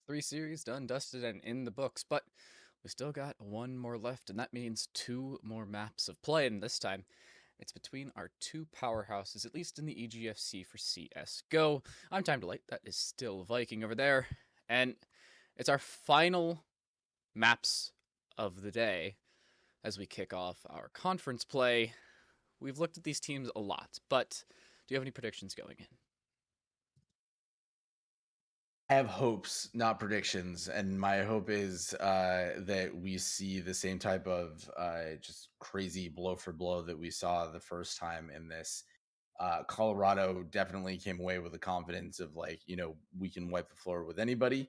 Three series done, dusted, and in the books, but we still got one more left, and that means two more maps of play, and this time it's between our two powerhouses, at least in the EGFC for CSGO. I'm Time to Light, that is still Viking over there, and it's our final maps of the day as we kick off our conference play. We've looked at these teams a lot, but do you have any predictions going in? I have hopes, not predictions, and my hope is that we see the same type of just crazy blow for blow that we saw the first time in this. Colorado definitely came away with the confidence of we can wipe the floor with anybody.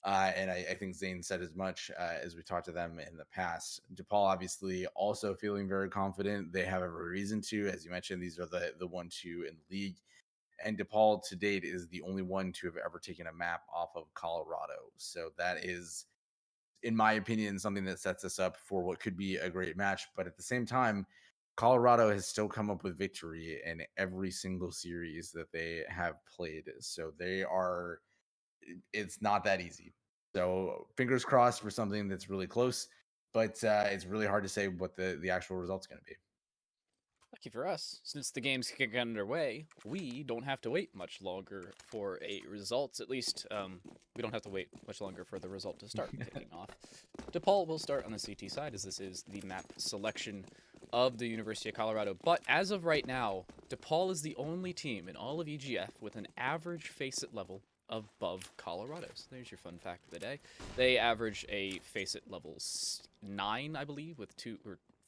And I think Zane said as much as we talked to them in the past. DePaul obviously also feeling very confident. They have every reason to. As you mentioned, these are the 1-2 in the league. And DePaul to date is the only one to have ever taken a map off of Colorado. So that is, in my opinion, something that sets us up for what could be a great match. But at the same time, Colorado has still come up with victory in every single series that they have played. So it's not that easy. So fingers crossed for something that's really close, but it's really hard to say what the actual result's going to be. Lucky for us, since the game's kicking underway, we don't have to wait much longer for a result. At least, we don't have to wait much longer for the result to start kicking off. DePaul will start on the CT side, as this is the map selection of the University of Colorado. But as of right now, DePaul is the only team in all of EGF with an average face-it level above Colorado's. There's your fun fact of the day. They average a face-it level 9, I believe, with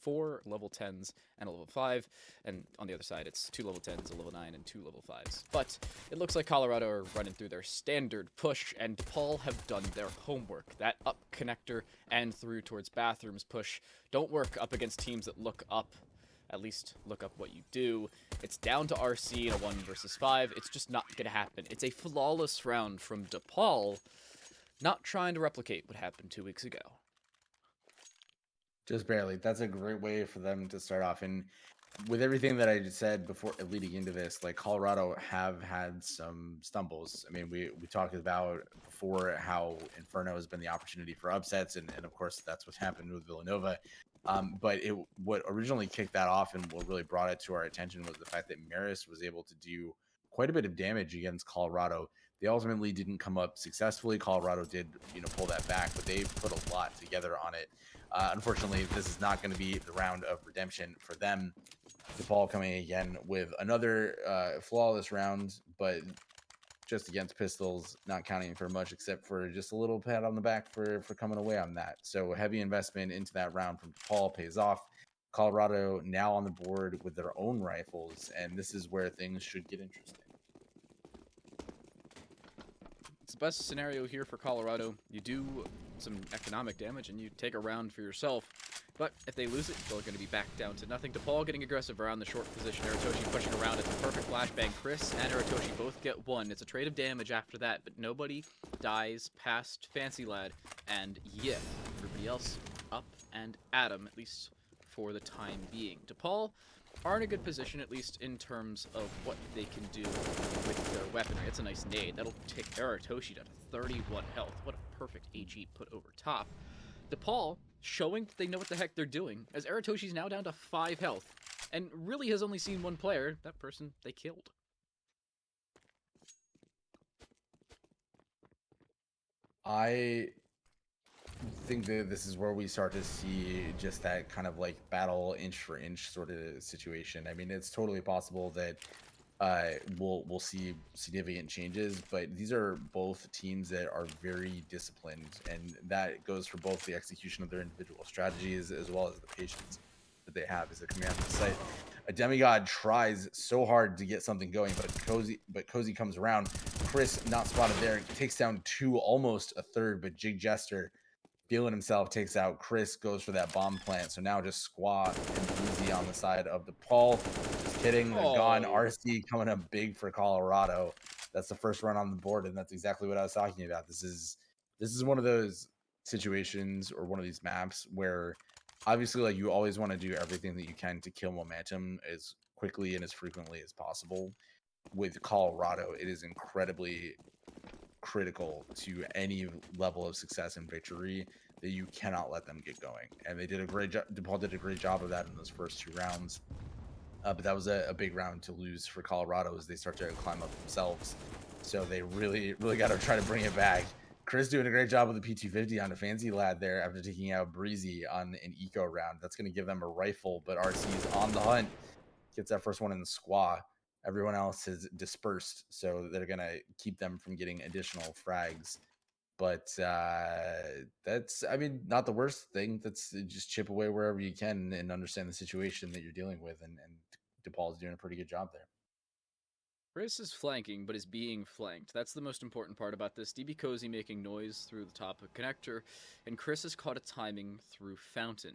4 level 10s and a level 5, and on the other side it's 2 level 10s, a level 9, and 2 level 5s. But it looks like Colorado are running through their standard push, and DePaul have done their homework. That up connector and through towards bathrooms push don't work up against teams that look up. At least look up what you do. It's down to RC in a 1 versus 5. It's just not going to happen. It's a flawless round from DePaul, not trying to replicate what happened 2 weeks ago. Just barely. That's a great way for them to start off. And with everything that I just said before leading into this, like Colorado have had some stumbles. I mean, we talked about before how Inferno has been the opportunity for upsets, and of course that's what's happened with Villanova. But what originally kicked that off and what really brought it to our attention was the fact that Maris was able to do quite a bit of damage against Colorado. They ultimately didn't come up successfully. Colorado did, pull that back, but they put a lot together on it. Unfortunately, this is not going to be the round of redemption for them. DePaul coming again with another flawless round, but just against pistols, not counting for much except for just a little pat on the back for coming away on that. So heavy investment into that round from DePaul pays off. Colorado now on the board with their own rifles, and this is where things should get interesting. It's the best scenario here for Colorado. You do some economic damage and you take a round for yourself. But if they lose it, they're going to be back down to nothing. DePaul getting aggressive around the short position. Aratoshi pushing around. It's a perfect flashbang. Chris and Aratoshi both get one. It's a trade of damage after that, but nobody dies past Fancy Lad and Yip. Everybody else up and at him, at least for the time being. DePaul are in a good position, at least in terms of what they can do with their weaponry. It's a nice nade. That'll take Aratoshi down to 31 health. What a perfect AG put over top. DePaul showing that they know what the heck they're doing, as Aratoshi's now down to 5 health, and really has only seen one player, that person they killed. I think that this is where we start to see just that kind of like battle inch for inch sort of situation. I mean, it's totally possible that we'll see significant changes, but these are both teams that are very disciplined, and that goes for both the execution of their individual strategies as well as the patience that they have as a command of the site. A demigod tries so hard to get something going, but Cozy comes around. Chris not spotted there, takes down 2, almost a third, but Jig Jester feeling himself takes out Chris, goes for that bomb plant. So now just Squat and Easy on the side of DePaul. Just kidding, they're gone. RC coming up big for Colorado. That's the first run on the board, and that's exactly what I was talking about. This is one of those situations or one of these maps where obviously like you always want to do everything that you can to kill momentum as quickly and as frequently as possible. With Colorado, it is incredibly critical to any level of success and victory that you cannot let them get going, and they did a great job. DePaul did a great job of that in those first 2 rounds, but that was a big round to lose for Colorado as they start to climb up themselves. So they really got to try to bring it back. Chris doing a great job with the P250 on a Fancy Lad there after taking out Breezy on an eco round. That's going to give them a rifle, but RC's on the hunt, gets that first one in the squaw. Everyone else has dispersed, so they're going to keep them from getting additional frags. But that's, I mean, not the worst thing. That's just chip away wherever you can and understand the situation that you're dealing with. And DePaul is doing a pretty good job there. Chris is flanking, but is being flanked. That's the most important part about this. DB Cozy making noise through the top of connector, and Chris has caught a timing through Fountain.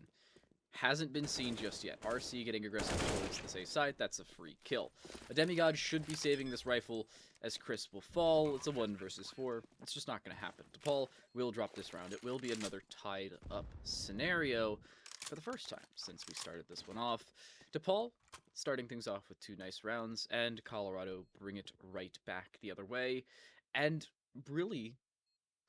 Hasn't been seen just yet. RC getting aggressive towards the safe side. That's a free kill. A demigod should be saving this rifle as Chris will fall. It's a 1 versus 4. It's just not going to happen. DePaul will drop this round. It will be another tied up scenario for the first time since we started this one off. DePaul starting things off with 2 nice rounds, and Colorado bring it right back the other way. And really,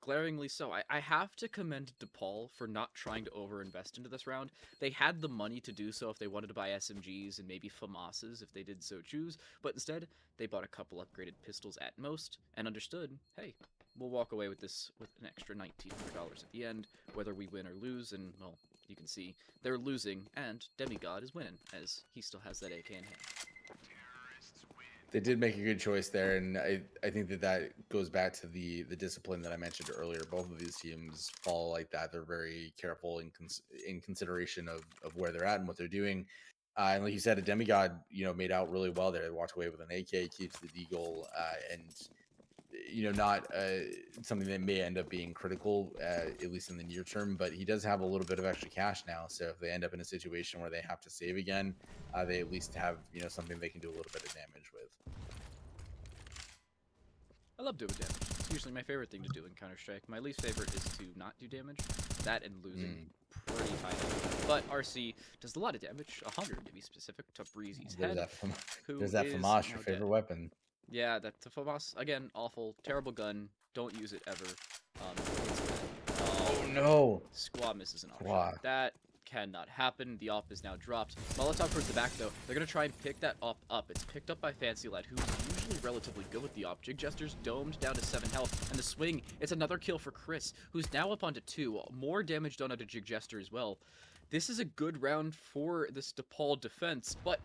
glaringly so. I have to commend DePaul for not trying to overinvest into this round. They had the money to do so if they wanted to buy SMGs and maybe FAMASs if they did so choose, but instead, they bought a couple upgraded pistols at most and understood, hey, we'll walk away with this with an extra $1,900 at the end, whether we win or lose, and, well, you can see they're losing, and Demigod is winning, as he still has that AK in hand. They did make a good choice there, and I think that goes back to the discipline that I mentioned earlier. Both of these teams follow like that. They're very careful in consideration of where they're at and what they're doing. And like you said, a demigod, made out really well there. They walked away with an AK, keeps the deagle, and not something that may end up being critical, at least in the near term. But he does have a little bit of extra cash now, so if they end up in a situation where they have to save again, they at least have something they can do a little bit of damage with. I love doing damage. It's usually my favorite thing to do in Counter-Strike. My least favorite is to not do damage. That and losing pretty high. But RC does a lot of damage, 100 to be specific, to Breezy's head. There's that FAMAS, your favorite weapon. Yeah, that FAMAS, again, awful, terrible gun. Don't use it ever. Oh no! Squaw misses an option. That cannot happen. The op is now dropped. Molotov towards the back, though. They're going to try and pick that op up. It's picked up by Fancy Lad, who's usually relatively good with the op. Jig Jester's domed down to 7 health. And the swing, it's another kill for Chris, who's now up onto 2. More damage done to Jig Jester as well. This is a good round for this DePaul defense, but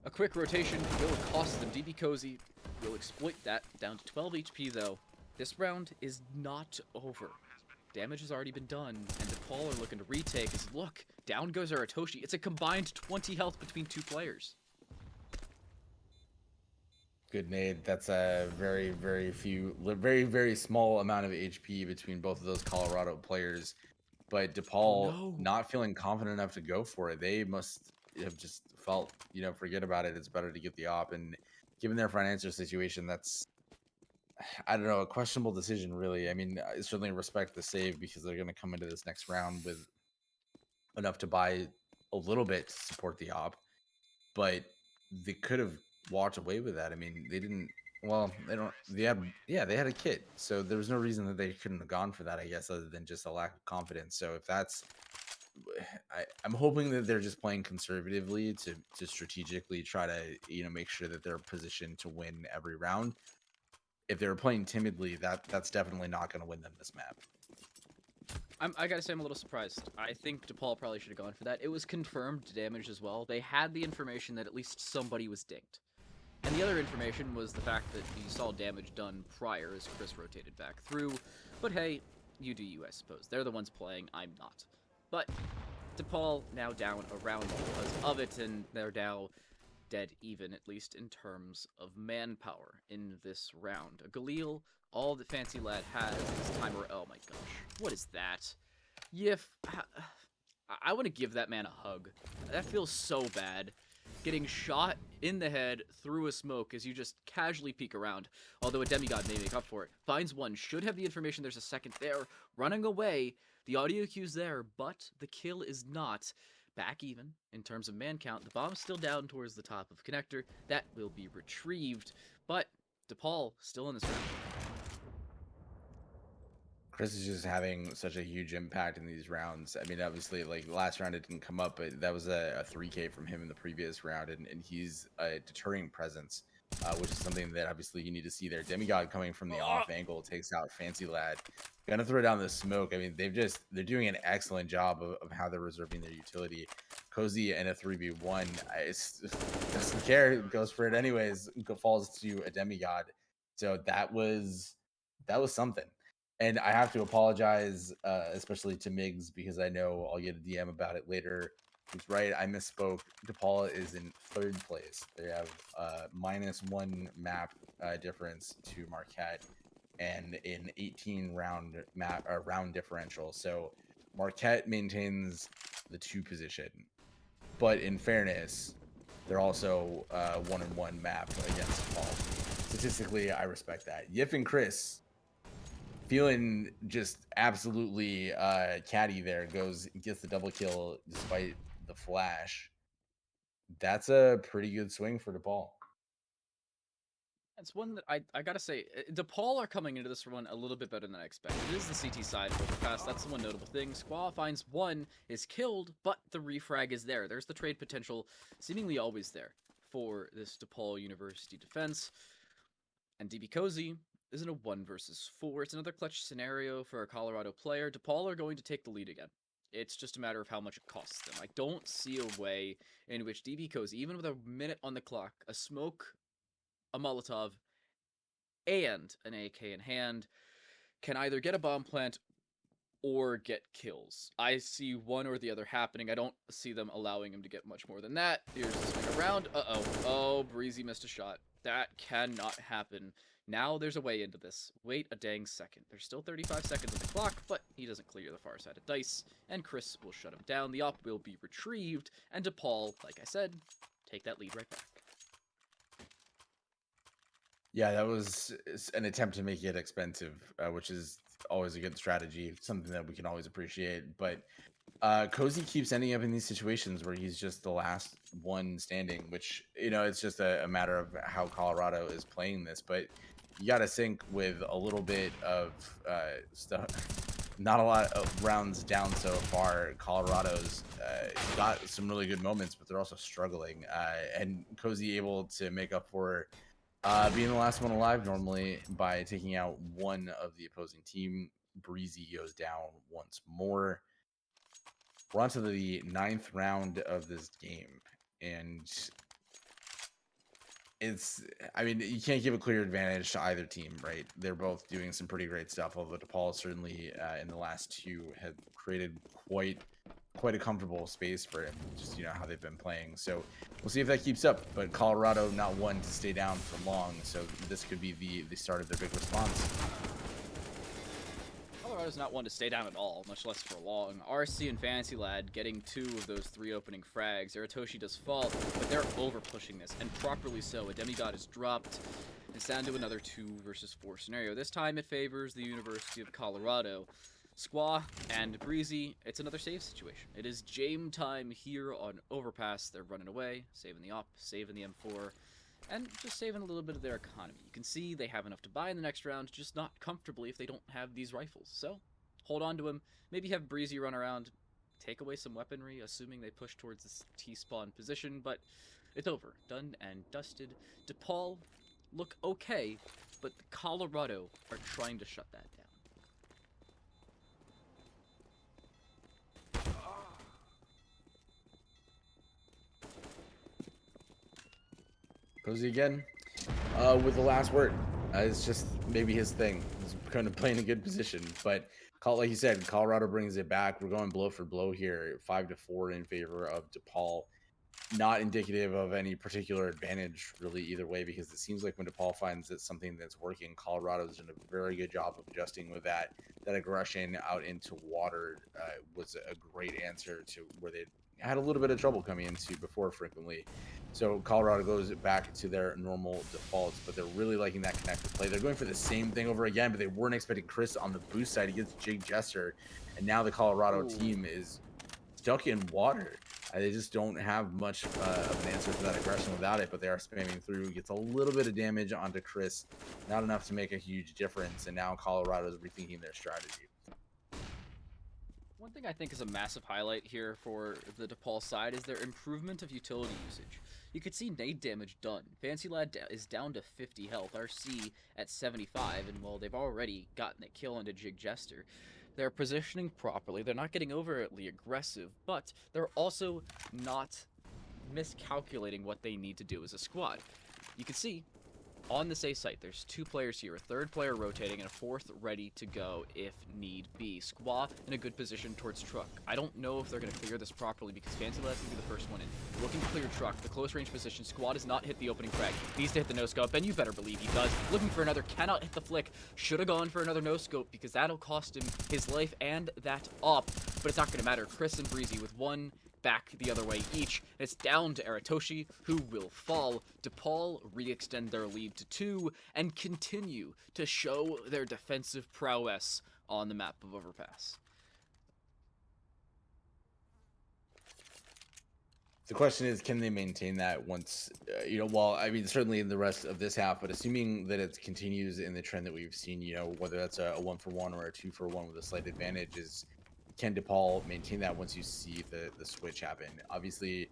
A quick rotation will cost them. DB Cozy will exploit that. Down to 12 HP though. This round is not over. Damage has already been done, and DePaul are looking to retake. As look, down goes Aratoshi. It's a combined 20 health between two players. Good nade. That's a very, very small amount of HP between both of those Colorado players. But Oh DePaul no! not feeling confident enough to go for it. They must have just felt, forget about it. It's better to get the op. And given their financial situation, that's, I don't know, a questionable decision, really. I mean, I certainly respect the save because they're going to come into this next round with enough to buy a little bit to support the op. But they could have walked away with that. I mean, they didn't. Well, they don't. They had, yeah, they had a kit, so there was no reason that they couldn't have gone for that. I guess, other than just a lack of confidence. So if that's, I'm hoping that they're just playing conservatively to strategically try to make sure that they're positioned to win every round. If they were playing timidly, that's definitely not going to win them this map. I gotta say, I'm a little surprised. I think DePaul probably should have gone for that. It was confirmed damage as well. They had the information that at least somebody was dinged. And the other information was the fact that you saw damage done prior as Chris rotated back through. But hey, you do you, I suppose. They're the ones playing, I'm not. But DePaul now down a round because of it, and they're now dead even, at least in terms of manpower in this round. A Galil, all that Fancy Lad has is timer. Oh my gosh, what is that? Yif, I want to give that man a hug. That feels so bad. Getting shot in the head through a smoke as you just casually peek around. Although a demigod may make up for it. Finds one, should have the information there's a second there. Running away, the audio cue's there, but the kill is not. Back even in terms of man count. The bomb's still down towards the top of connector. That will be retrieved, but DePaul still in this round. Chris is just having such a huge impact in these rounds. I mean, obviously, like last round it didn't come up, but that was a 3K from him in the previous round, and he's a deterring presence, which is something that obviously you need to see there. Demigod coming from the off angle takes out Fancy Lad. Gonna throw down the smoke. I mean, they're doing an excellent job of how they're reserving their utility. Cozy and a 3v1, doesn't care, goes for it anyways. Falls to a demigod. So that was something. And I have to apologize, especially to Migs, because I know I'll get a DM about it later. He's right. I misspoke. DePaul is in third place. They have -1 map difference to Marquette and an 18 round round differential. So Marquette maintains the 2 position, but in fairness, they're also 1-1 map against DePaul. Statistically, I respect that. Yif and Chris feeling just absolutely catty there, gets the double kill despite the flash. That's a pretty good swing for DePaul. It's one that I gotta say, DePaul are coming into this one a little bit better than I expected. It is the CT side of Overpass, that's the one notable thing. Squaw finds one, is killed, but the refrag is there. There's the trade potential, seemingly always there, for this DePaul University defense. And DB Cozy is in a 1 versus 4. It's another clutch scenario for a Colorado player. DePaul are going to take the lead again. It's just a matter of how much it costs them. I don't see a way in which DB Cozy, even with a minute on the clock, a smoke, a Molotov, and an AK in hand, can either get a bomb plant or get kills. I see one or the other happening. I don't see them allowing him to get much more than that. Here's the swing around. Uh-oh. Oh, Breezy missed a shot. That cannot happen. Now there's a way into this. Wait a dang second. There's still 35 seconds on the clock, but he doesn't clear the far side of dice, and Chris will shut him down. The op will be retrieved, and DePaul, like I said, take that lead right back. Yeah, that was an attempt to make it expensive, which is always a good strategy, something that we can always appreciate. But Cozy keeps ending up in these situations where he's just the last one standing, which, it's just a matter of how Colorado is playing this. But you got to sync with a little bit of stuff. Not a lot of rounds down so far. Colorado's got some really good moments, but they're also struggling. And Cozy able to make up for being the last one alive normally by taking out one of the opposing team. Breezy goes down once more. We're on to the 9th round of this game, and it's I mean, you can't give a clear advantage to either team, right? They're both doing some pretty great stuff. Although DePaul certainly in the last two have created quite a comfortable space for him. Just how they've been playing. So we'll see if that keeps up. But Colorado not one to stay down for long, so this could be the start of their big response. Colorado's not one to stay down at all, much less for long. RC and Fantasy Lad getting 2 of those 3 opening frags. Aratoshi does fall, but they're over pushing this, and properly so. A demigod is dropped. It's down to another 2 versus 4 scenario. This time it favors the University of Colorado. Squaw and Breezy, it's another save situation. It is Jame time here on Overpass. They're running away, saving the op, saving the M4, and just saving a little bit of their economy. You can see they have enough to buy in the next round, just not comfortably if they don't have these rifles. So, hold on to him. Maybe have Breezy run around, take away some weaponry, assuming they push towards this T-spawn position, but it's over. Done and dusted. DePaul look okay, but Colorado are trying to shut that down. Cozy again with the last word. It's just maybe his thing. He's kind of playing a good position, but like you said, Colorado brings it back. We're going blow for blow here, 5-4 in favor of DePaul. Not indicative of any particular advantage really either way, because it seems like when DePaul finds that something that's working, Colorado's done a very good job of adjusting with that. That aggression out into water was a great answer to where they had a little bit of trouble coming into before frequently. So Colorado goes back to their normal defaults, but they're really liking that connected play. They're going for the same thing over again, but they weren't expecting Chris on the boost side against Jig Jester, and now the Colorado team is stuck in water. They just don't have much of an answer for that aggression without it, but they are spamming through. Gets a little bit of damage onto Chris, not enough to make a huge difference, and now Colorado is rethinking their strategy. One thing I think is a massive highlight here for the DePaul side is their improvement of utility usage. You could see nade damage done. Fancy Lad is down to 50 health, RC at 75, and well, they've already gotten a kill into Jig Jester. They're positioning properly, they're not getting overtly aggressive, but they're also not miscalculating what they need to do as a squad. You can see on this A site, there's 2 players here, a 3rd player rotating, and a 4th ready to go if need be. Squaw in a good position towards truck. I don't know if they're going to clear this properly because Fancy Lad's going to be the first one in. Looking to clear truck, the close range position. Squaw does not hit the opening frag. Needs to hit the no-scope, and you better believe he does. Looking for another, cannot hit the flick. Should have gone for another no-scope because that'll cost him his life and that op, but it's not going to matter. Chris and Breezy with 1 back the other way each. It's down to Aratoshi, who will fall. DePaul re-extend their lead to 2 and continue to show their defensive prowess on the map of Overpass. The question is, can they maintain that once, well, I mean, certainly in the rest of this half, but assuming that it continues in the trend that we've seen, whether that's a 1-for-1 or a 2-for-1 with a slight advantage, can DePaul maintain that once you see the switch happen? Obviously,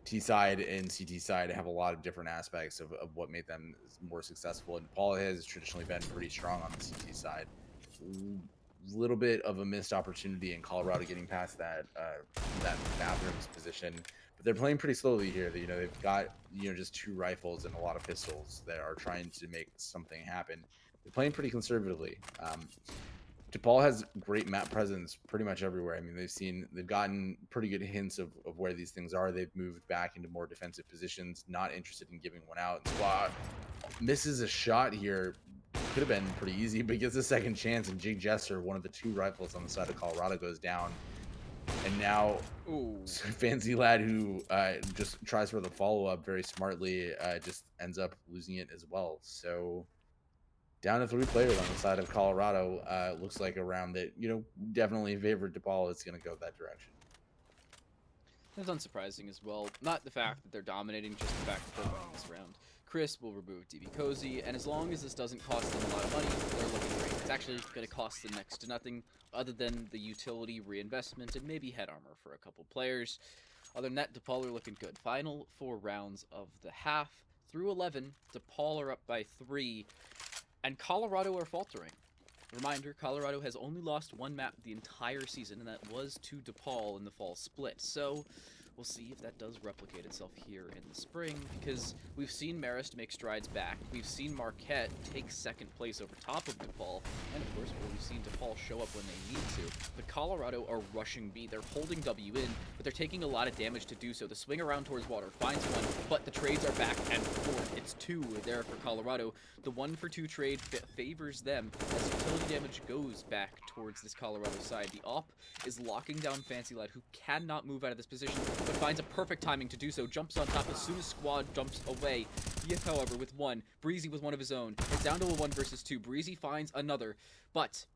T side and CT side have a lot of different aspects of what made them more successful, and DePaul has traditionally been pretty strong on the CT side. Little bit of a missed opportunity in Colorado getting past that bathrooms position, but they're playing pretty slowly here. They've got just 2 rifles and a lot of pistols that are trying to make something happen. They're playing pretty conservatively. DePaul has great map presence pretty much everywhere. I mean, they've gotten pretty good hints of where these things are. They've moved back into more defensive positions, not interested in giving one out. Squad misses a shot here. Could have been pretty easy, but gets a second chance, and Jig Jester, one of the 2 rifles on the side of Colorado, goes down. And now Fancy Lad, who just tries for the follow-up very smartly, just ends up losing it as well. So down to 3 players on the side of Colorado. Looks like a round that, definitely favored DePaul. It's going to go that direction. It's unsurprising as well. Not the fact that they're dominating, just the fact that they're winning this round. Chris will remove DB Cozy, and as long as this doesn't cost them a lot of money, they're looking great. It's actually going to cost them next to nothing other than the utility reinvestment and maybe head armor for a couple players. Other than that, DePaul are looking good. Final 4 rounds of the half. Through 11, DePaul are up by 3, and Colorado are faltering. Reminder, Colorado has only lost 1 map the entire season, and that was to DePaul in the fall split. So We'll see if that does replicate itself here in the spring, because we've seen Marist make strides back. We've seen Marquette take second place over top of DePaul, and of course, we've seen DePaul show up when they need to. But Colorado are rushing B. They're holding W in, but they're taking a lot of damage to do so. The swing around towards water finds one, but the trades are back and forth. It's 2 there for Colorado. The 1-for-2 trade favors them as utility damage goes back towards this Colorado side. The op is locking down Fancy Lad, who cannot move out of this position, but finds a perfect timing to do so. Jumps on top as soon as Squad jumps away. Yip, however, with 1. Breezy with 1 of his own. It's down to a 1 versus 2. Breezy finds another, but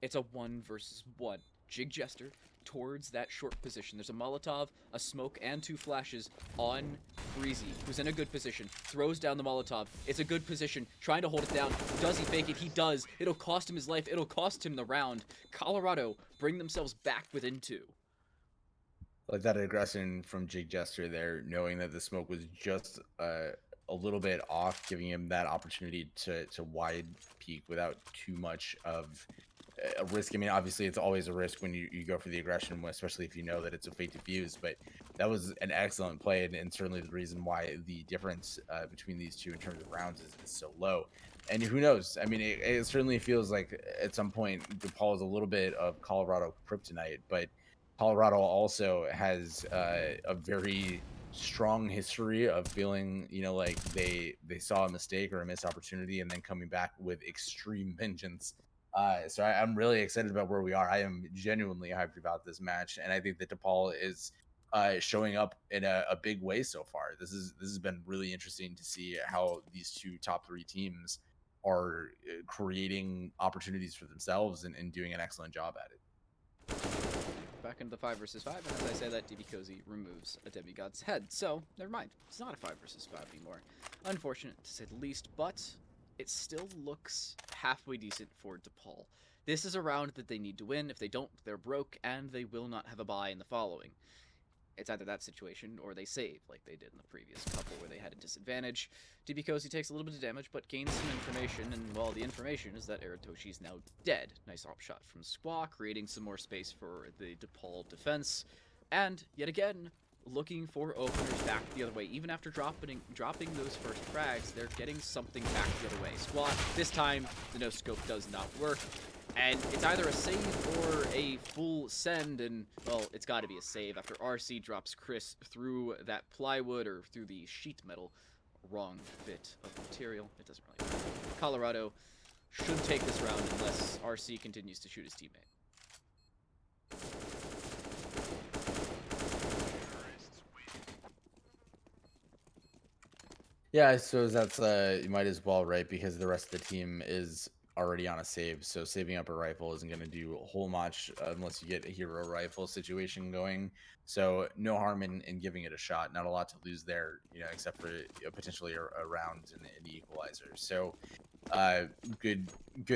it's a 1 versus 1. Jig Jester towards that short position. There's a Molotov, a smoke, and 2 flashes on Breezy, who's in a good position. Throws down the Molotov. It's a good position. Trying to hold it down. Does he fake it? He does. It'll cost him his life. It'll cost him the round. Colorado bring themselves back within 2. Like that aggression from Jig Jester there, knowing that the smoke was just a little bit off, giving him that opportunity to wide peek without too much of a risk. I mean, obviously, it's always a risk when you go for the aggression, especially if you know that it's a fate diffuse. But that was an excellent play, and certainly the reason why the difference between these two in terms of rounds is so low. And who knows? I mean, it certainly feels like at some point DePaul is a little bit of Colorado kryptonite, but Colorado also has a very strong history of feeling, like they saw a mistake or a missed opportunity and then coming back with extreme vengeance. So I'm really excited about where we are. I am genuinely hyped about this match, and I think that DePaul is showing up in a big way so far. This has been really interesting to see how these 2 top 3 teams are creating opportunities for themselves and doing an excellent job at it. Back into the 5 versus 5, and as I say that, DB Cozy removes a Demigod's head. So, never mind. It's not a 5 versus 5 anymore. Unfortunate, to say the least, but it still looks halfway decent for DePaul. This is a round that they need to win. If they don't, they're broke, and they will not have a bye in the following. It's either that situation or they save, like they did in the previous couple where they had a disadvantage. DB Cozy takes a little bit of damage, but gains some information, and well, the information is that Eratoshi's now dead. Nice op shot from Squaw, creating some more space for the DePaul defense. And, yet again, looking for openers back the other way. Even after dropping those first frags, they're getting something back the other way. Squaw, this time, the no-scope does not work. And it's either a save or a full send, and, well, it's got to be a save after RC drops Chris through that plywood or through the sheet metal. Wrong bit of material. It doesn't really matter. Colorado should take this round unless RC continues to shoot his teammate. Yeah, I suppose that's you might as well, right? Because the rest of the team is already on a save, so saving up a rifle isn't going to do a whole much unless you get a hero rifle situation going. So no harm in giving it a shot. Not a lot to lose there, except for potentially a round in the equalizer. So good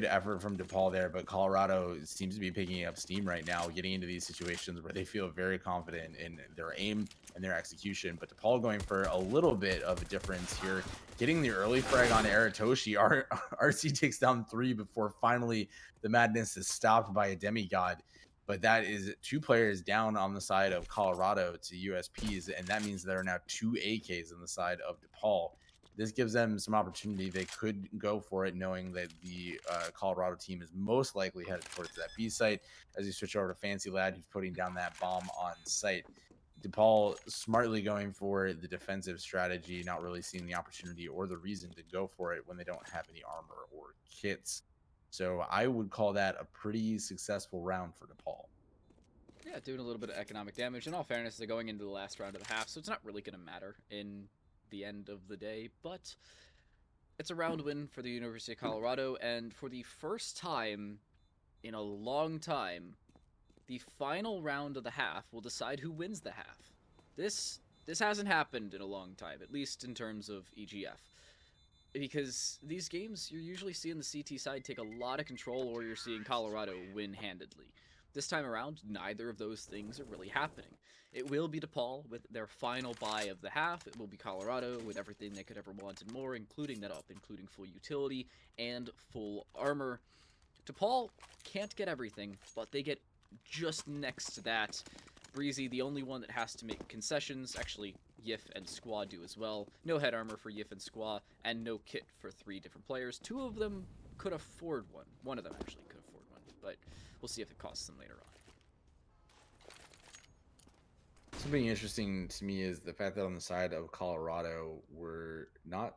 effort from DePaul there, but Colorado seems to be picking up steam right now, getting into these situations where they feel very confident in their aim and their execution. But DePaul going for a little bit of a difference here, getting the early frag on Eratoshi. RC takes down 3 before finally the madness is stopped by a demigod. But that is 2 players down on the side of Colorado to USPs, and that means there are now 2 AKs on the side of DePaul. This gives them some opportunity. They could go for it, knowing that the Colorado team is most likely headed towards that B site. As you switch over to Fancy Lad, who's putting down that bomb on site. DePaul smartly going for the defensive strategy, not really seeing the opportunity or the reason to go for it when they don't have any armor or kits. So I would call that a pretty successful round for DePaul. Yeah, doing a little bit of economic damage. In all fairness, they're going into the last round of the half, so it's not really going to matter in the end of the day, but it's a round win for the University of Colorado, and for the first time in a long time, the final round of the half will decide who wins the half. This hasn't happened in a long time, at least in terms of EGF. Because these games, you're usually seeing the CT side take a lot of control, or you're seeing Colorado win handedly. This time around, neither of those things are really happening. It will be DePaul with their final buy of the half. It will be Colorado with everything they could ever want and more, including that up, including full utility and full armor. DePaul can't get everything, but they get just next to that. Breezy, the only one that has to make concessions. Actually, Yif and Squaw do as well. No head armor for Yif and Squaw, and no kit for 3 different players. 2 of them could afford one. One of them actually could afford one, but we'll see if it costs them later on. Something interesting to me is the fact that on the side of Colorado, we're not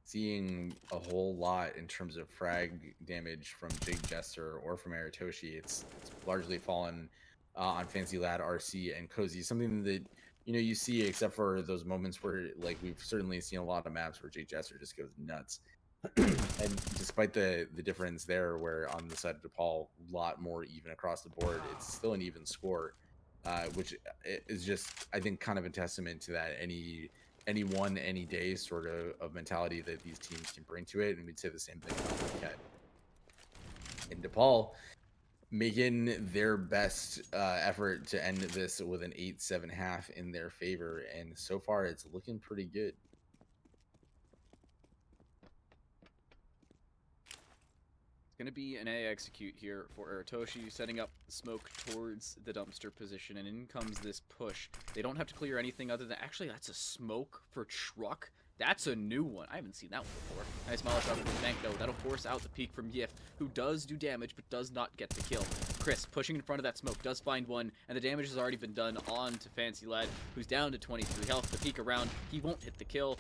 seeing a whole lot in terms of frag damage from Jig Jester or from Aratoshi. It's largely fallen on Fancy Lad, RC, and Cozy. Something that you see, except for those moments where, like, we've certainly seen a lot of maps where Jig Jester just goes nuts. And despite the difference there, where on the side of DePaul, a lot more even across the board, it's still an even score, which is just, I think, kind of a testament to that any one, any day sort of mentality that these teams can bring to it. And we'd say the same thing about Marquette. And DePaul making their best effort to end this with an 8-7 in their favor. And so far, it's looking pretty good. Going to be an A execute here for Aratoshi, setting up smoke towards the dumpster position, and in comes this push. They don't have to clear anything other than... Actually, that's a smoke for truck. That's a new one. I haven't seen that one before. Nice Molotov from the bank, though. That'll force out the peek from Yif, who does do damage, but does not get the kill. Chris, pushing in front of that smoke, does find one, and the damage has already been done on to Fancy Lad, who's down to 23 health. The peek around, he won't hit the kill.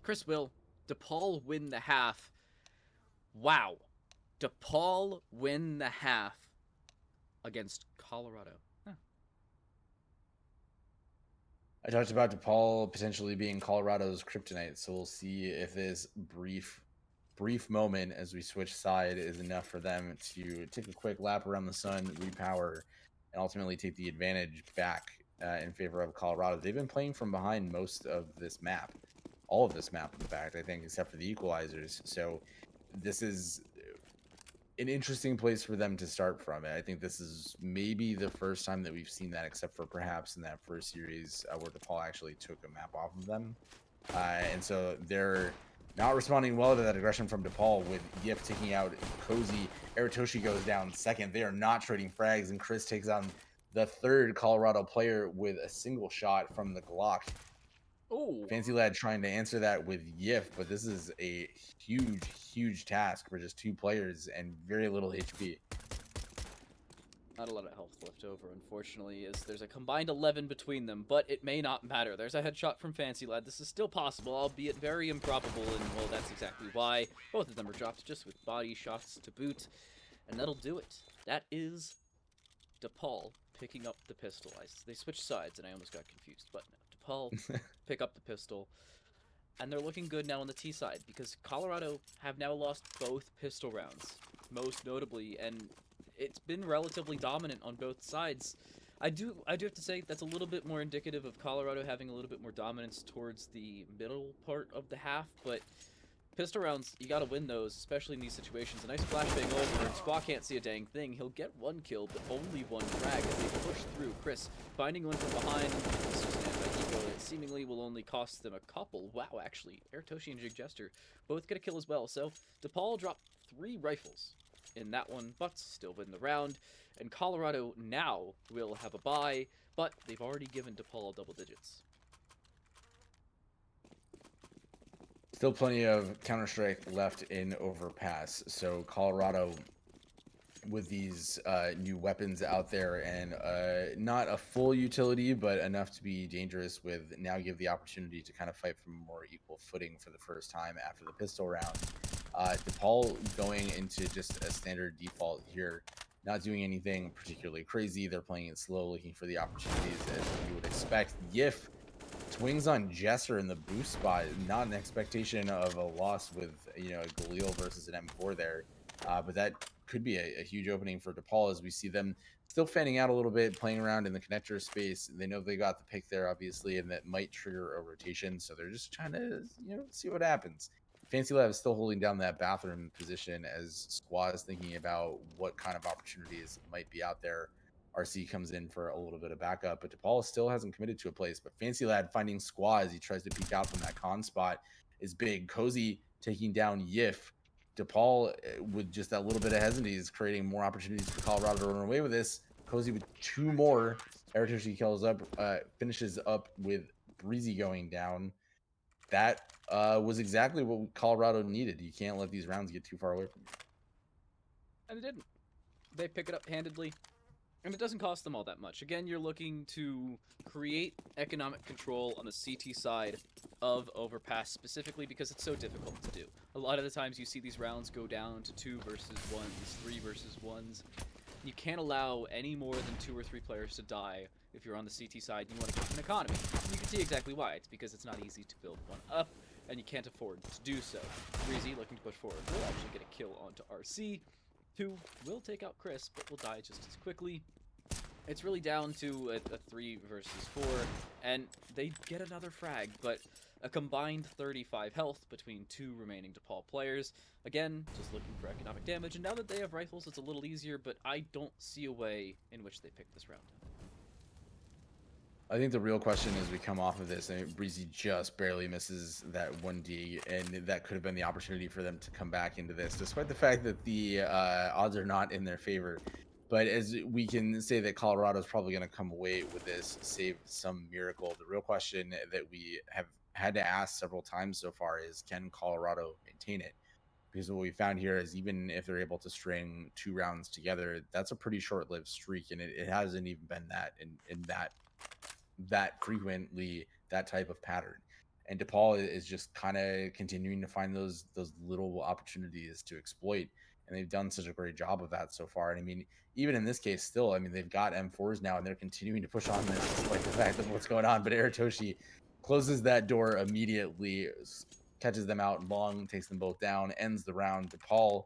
Chris will. DePaul win the half. Wow. DePaul win the half against Colorado. Huh. I talked about DePaul potentially being Colorado's kryptonite, so we'll see if this brief moment as we switch side is enough for them to take a quick lap around the sun, repower, and ultimately take the advantage back in favor of Colorado. They've been playing from behind most of this map, all of this map, in fact, I think, except for the equalizers. So this is an interesting place for them to start from. I think this is maybe the first time that we've seen that, except for perhaps in that first series where DePaul actually took a map off of them. And so they're not responding well to that aggression from DePaul, with Yif taking out Cozy. Aratoshi goes down second. They are not trading frags, and Chris takes on the third Colorado player with a single shot from the Glock. Oh, Fancy Lad trying to answer that with Yif, but this is a huge task for just 2 players and very little HP. not a lot of health left over, unfortunately, as there's a combined 11 between them, but it may not matter. There's a headshot from Fancy Lad. This is still possible, albeit very improbable, and, well, that's exactly why. Both of them are dropped just with body shots to boot, and that'll do it. That is DePaul picking up the pistol. They switched sides, and I almost got confused, but no. DePaul pick up the pistol, and they're looking good now on the T side, because Colorado have now lost both pistol rounds, most notably, and it's been relatively dominant on both sides. I do have to say that's a little bit more indicative of Colorado having a little bit more dominance towards the middle part of the half, but pistol rounds, you gotta win those, especially in these situations. A nice flashbang over, and Squaw can't see a dang thing. He'll get 1 kill, but only 1 frag as they push through. Chris finding one from behind. This is it seemingly will only cost them a couple. Wow, actually, Aratoshi and Jig Jester both get a kill as well. So DePaul dropped 3 rifles in that one, but still win the round. And Colorado now will have a bye, but they've already given DePaul double digits. Still plenty of Counter-Strike left in Overpass. So Colorado, with these new weapons out there, and not a full utility, but enough to be dangerous, with now give the opportunity to kind of fight from a more equal footing for the first time after the pistol round. DePaul going into just a standard default here, not doing anything particularly crazy. They're playing it slow, looking for the opportunities as you would expect. Yif swings on Jester in the boost spot. Not an expectation of a loss with a Galil versus an M4 there, but that could be a huge opening for DePaul, as we see them still fanning out a little bit, playing around in the connector space. They know they got the pick there, obviously, and that might trigger a rotation, so they're just trying to see what happens. Fancy Lab is still holding down that bathroom position as Squaw is thinking about what kind of opportunities might be out there. RC comes in for a little bit of backup, but DePaul still hasn't committed to a place. But Fancy Lad finding Squaw as he tries to peek out from that con spot is big. Cozy taking down Yif. DePaul, with just that little bit of hesitancy, is creating more opportunities for Colorado to run away with this. Cozy with 2 more Eratoshi kills up, finishes up with Breezy going down. That was exactly what Colorado needed. You can't let these rounds get too far away from you. And they didn't. They pick it up handedly, and it doesn't cost them all that much. Again, you're looking to create economic control on the CT side of Overpass, specifically because it's so difficult to do. A lot of the times you see these rounds go down to 2 versus 1s, 3 versus 1s. You can't allow any more than 2 or 3 players to die if you're on the CT side and you want to keep an economy. And you can see exactly why. It's because it's not easy to build one up, and you can't afford to do so. Breezy, looking to push forward, will actually get a kill onto RC. 2 will take out Chris, but will die just as quickly. It's really down to a 3 versus 4, and they get another frag, but a combined 35 health between 2 remaining DePaul players. Again, just looking for economic damage, and now that they have rifles, it's a little easier, but I don't see a way in which they pick this round up. I think the real question is we come off of this, and Breezy just barely misses that 1D, and that could have been the opportunity for them to come back into this, despite the fact that the odds are not in their favor. But as we can say that Colorado is probably going to come away with this, save some miracle. The real question that we have had to ask several times so far is, can Colorado maintain it? Because what we found here is even if they're able to string 2 rounds together, that's a pretty short-lived streak, and it hasn't even been that in that frequently, that type of pattern. And DePaul is just kind of continuing to find those little opportunities to exploit, and they've done such a great job of that so far. And I mean, even in this case, still, I mean, they've got M4s now, and they're continuing to push on this despite the fact of what's going on. But Eratoshi closes that door immediately, catches them out long, takes them both down, ends the round. DePaul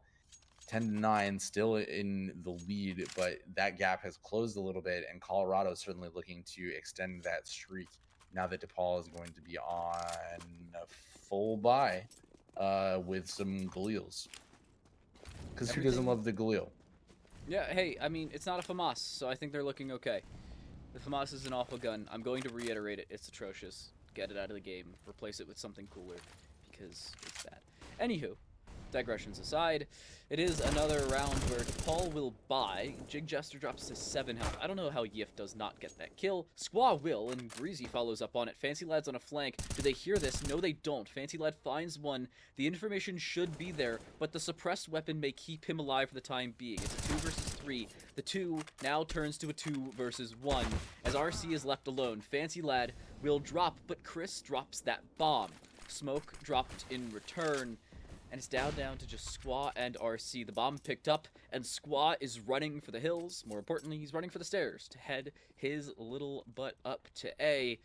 10-9, still in the lead, but that gap has closed a little bit, and Colorado is certainly looking to extend that streak now that DePaul is going to be on a full buy with some Galeals. Because who doesn't love the Galil? Yeah, hey, I mean, it's not a FAMAS, so I think they're looking okay. The FAMAS is an awful gun. I'm going to reiterate it. It's atrocious. Get it out of the game. Replace it with something cooler, because it's bad. Anywho, digressions aside, it is another round where DePaul will buy. Jig Jester drops to 7 health. I don't know how Yif does not get that kill. Squaw will, and Breezy follows up on it. Fancy Lad's on a flank. Do they hear this? No, they don't. Fancy Lad finds one. The information should be there, but the suppressed weapon may keep him alive for the time being. It's a 2 versus 3. The 2 now turns to a 2 versus 1, as RC is left alone. Fancy Lad will drop, but Chris drops that bomb. Smoke dropped in return, and it's down to just Squaw and RC. The bomb picked up, and Squaw is running for the hills. More importantly, he's running for the stairs to head his little butt up to A.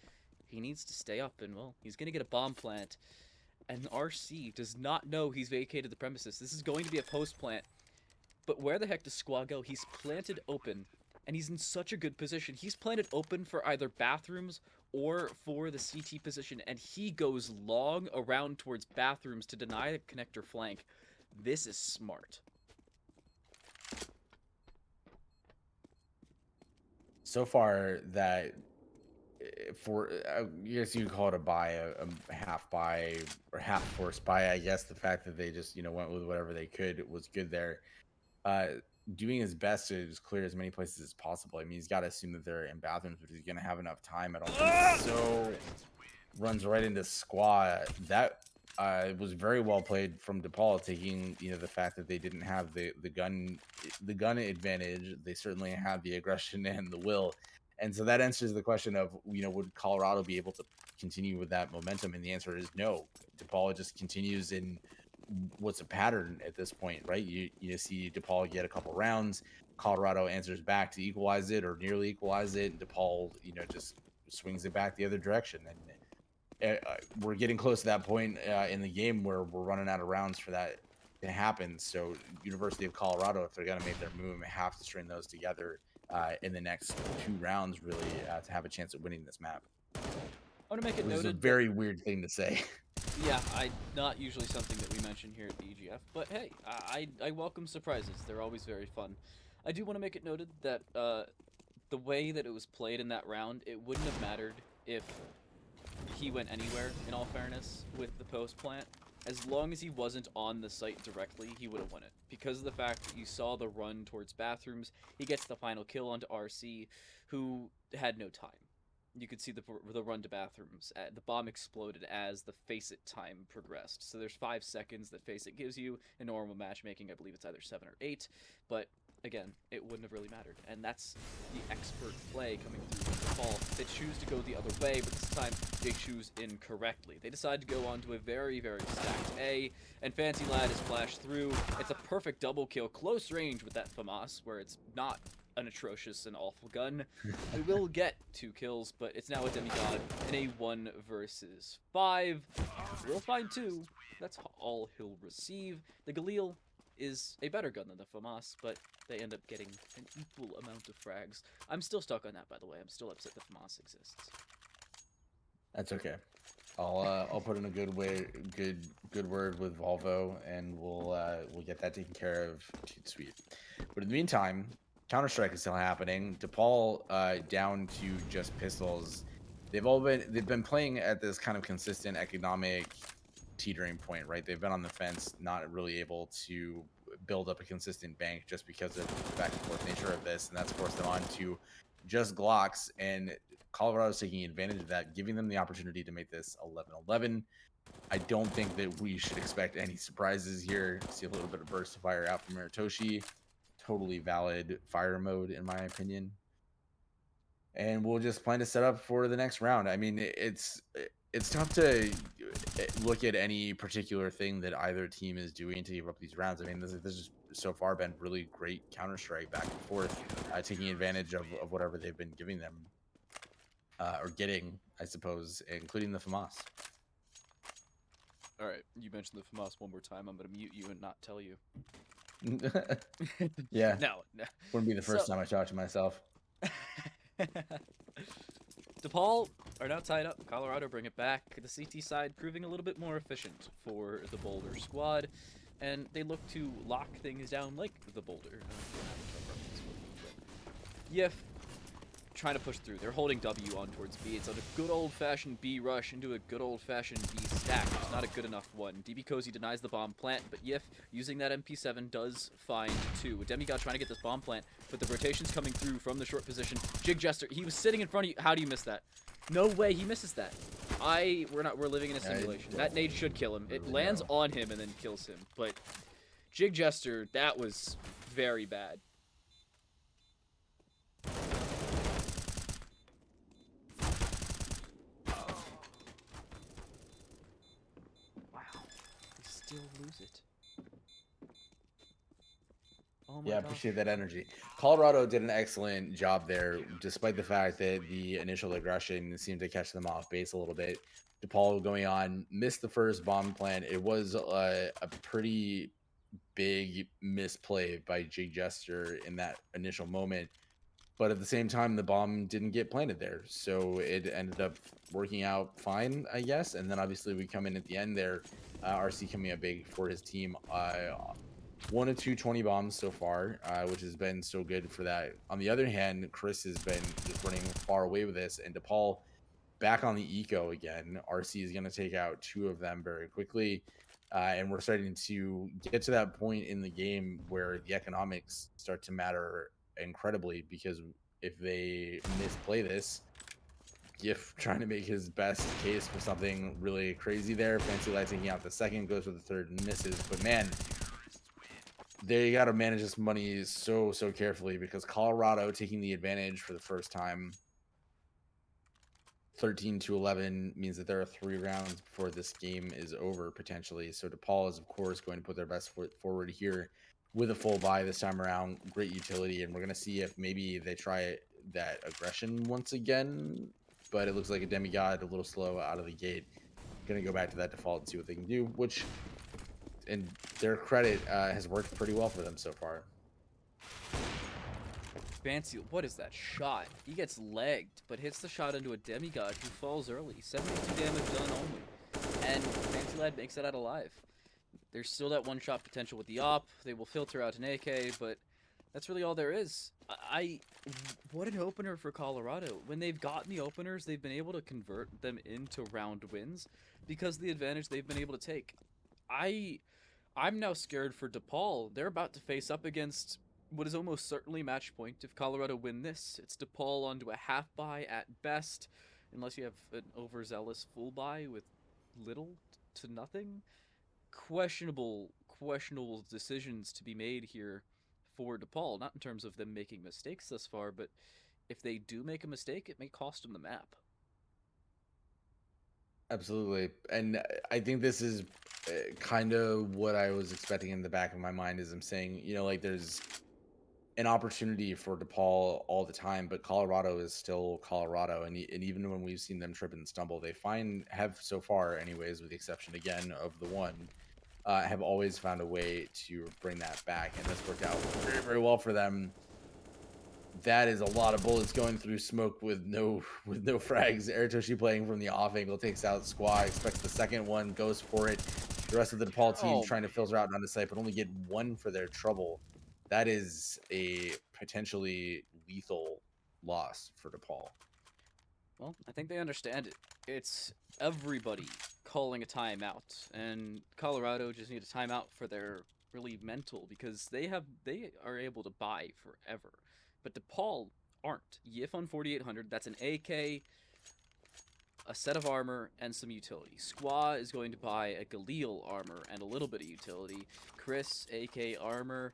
He needs to stay up, and, well, he's going to get a bomb plant. And RC does not know he's vacated the premises. This is going to be a post plant. But where the heck does Squaw go? He's planted open, and he's in such a good position. He's planted open for either bathrooms or for the CT position, and he goes long around towards bathrooms to deny the connector flank. This is smart. So far, that for I guess you could call it a buy, a half buy or half force buy. I guess the fact that they just went with whatever they could was good there. Uh, Doing his best to just clear as many places as possible. I mean, he's got to assume that they're in bathrooms, but he's going to have enough time. I don't think so. Runs right into Squaw. That was very well played from DePaul, taking the fact that they didn't have the gun advantage. They certainly have the aggression and the will, and so that answers the question of would Colorado be able to continue with that momentum? And the answer is no. DePaul just continues in what's a pattern at this point, right? You see DePaul get a couple rounds, Colorado answers back to equalize it or nearly equalize it, and DePaul just swings it back the other direction. And we're getting close to that point in the game where we're running out of rounds for that to happen. So University of Colorado, if they're going to make their move, have to string those together in the next 2 rounds, really, to have a chance at winning this map. I want to make it noted. It's a very weird thing to say. Yeah, not usually something that we mention here at EGF, but hey, I welcome surprises. They're always very fun. I do want to make it noted that the way that it was played in that round, it wouldn't have mattered if he went anywhere, in all fairness, with the post plant. as long as he wasn't on the site directly, he would have won it. Because of the fact that you saw the run towards bathrooms, he gets the final kill onto RC, who had no time. You could see the run to bathrooms. The bomb exploded as the Face It time progressed. So there's 5 seconds that Face It gives you. In normal matchmaking, I believe it's either 7 or 8. But again, it wouldn't have really mattered. And that's the expert play coming through from DePaul. They choose to go the other way, but this time they choose incorrectly. They decide to go on to a very, very stacked A, and Fancy Lad is flashed through. It's a perfect double kill, close range with that FAMAS, where it's not an atrocious and awful gun. We will get 2 kills, but it's now a demigod in a 1 versus 5. We'll find 2. That's all he'll receive. The Galil is a better gun than the FAMAS, but they end up getting an equal amount of frags. I'm still stuck on that, by the way. I'm still upset the FAMAS exists. That's okay. I'll put in a good word with Volvo, and we'll get that taken care of. Sweet. But in the meantime, Counter-Strike is still happening. DePaul down to just pistols. They've been playing at this kind of consistent economic teetering point, right? They've been on the fence, not really able to build up a consistent bank just because of the back and forth nature of this, and that's forced them on to just Glocks. And Colorado's taking advantage of that, giving them the opportunity to make this 11-11. I don't think that we should expect any surprises here. See a little bit of burst of fire out from Muratoshi. Totally valid fire mode, in my opinion. And we'll just plan to set up for the next round. I mean, it's tough to look at any particular thing that either team is doing to give up these rounds. I mean, this has so far been really great Counter-Strike back and forth, taking advantage of whatever they've been giving them, or getting, I suppose, including the FAMAS. All right, you mentioned the FAMAS one more time. I'm going to mute you and not tell you. Yeah. No. Wouldn't be the first time I talk to myself. DePaul are now tied up. Colorado bring it back. The CT side proving a little bit more efficient for the Boulder squad, and they look to lock things down like the Boulder. Yif trying to push through. They're holding W on towards B. It's a good old-fashioned B rush into a good old-fashioned B stack. It's not a good enough one. DB Cozy denies the bomb plant, but Yif, using that MP7, does find 2. Demigod trying to get this bomb plant, but the rotation's coming through from the short position. Jig Jester, he was sitting in front of you. How do you miss that? No way he misses that. We're living in a simulation. That nade should kill him. It lands on him and then kills him. But Jig Jester, that was very bad. Still lose it. Oh my yeah, gosh. appreciate that energy. Colorado did an excellent job there, despite the fact that the initial aggression seemed to catch them off base a little bit. DePaul going on, missed the first bomb plant. It was a pretty big misplay by Jig Jester in that initial moment. But at the same time, the bomb didn't get planted there. So it ended up working out fine, I guess. And then obviously we come in at the end there. RC coming up big for his team. 1 of 2 20 bombs so far, which has been so good for that. On the other hand, Chris has been just running far away with this. And DePaul back on the eco again. RC is going to take out 2 of them very quickly. And we're starting to get to that point in the game where the economics start to matter incredibly, because if they misplay this, Gif trying to make his best case for something really crazy there. Fancy Light taking out the second, goes for the third and misses. But man, they got to manage this money so carefully, because Colorado taking the advantage for the first time. 13-11 means that there are 3 rounds before this game is over potentially. So DePaul is of course going to put their best foot forward here with a full buy this time around. Great utility, and we're going to see if maybe they try that aggression once again. But it looks like a demigod a little slow out of the gate. Going to go back to that default and see what they can do, which, in their credit, has worked pretty well for them so far. Fancy, what is that shot? He gets legged, but hits the shot into a demigod who falls early. 72 damage done only. And Fancy Lad makes it out alive. There's still that one-shot potential with the op. They will filter out an AK, but that's really all there is. What an opener for Colorado. When they've gotten the openers, they've been able to convert them into round wins because of the advantage they've been able to take. I'm now scared for DePaul. They're about to face up against what is almost certainly match point if Colorado win this. It's DePaul onto a half bye at best, unless you have an overzealous full bye with little to nothing. Questionable decisions to be made here for DePaul. Not in terms of them making mistakes thus far, but if they do make a mistake, it may cost them the map. Absolutely. And I think this is kind of what I was expecting in the back of my mind as I'm saying, like there's an opportunity for DePaul all the time, but Colorado is still Colorado. And even when we've seen them trip and stumble, have so far, anyways, with the exception again of the one, have always found a way to bring that back. And that's worked out very, very well for them. That is a lot of bullets going through smoke with no frags. Eritoshi playing from the off angle takes out Squaw, expects the second one, goes for it. The rest of the DePaul team trying to filter out and onto sight, but only get one for their trouble. That is a potentially lethal loss for DePaul. Well, I think they understand it. It's everybody calling a timeout, and Colorado just need a timeout for their really mental because they are able to buy forever, but DePaul aren't. Yif on 4800, that's an AK, a set of armor, and some utility. Squaw is going to buy a Galil armor and a little bit of utility. Chris, AK armor.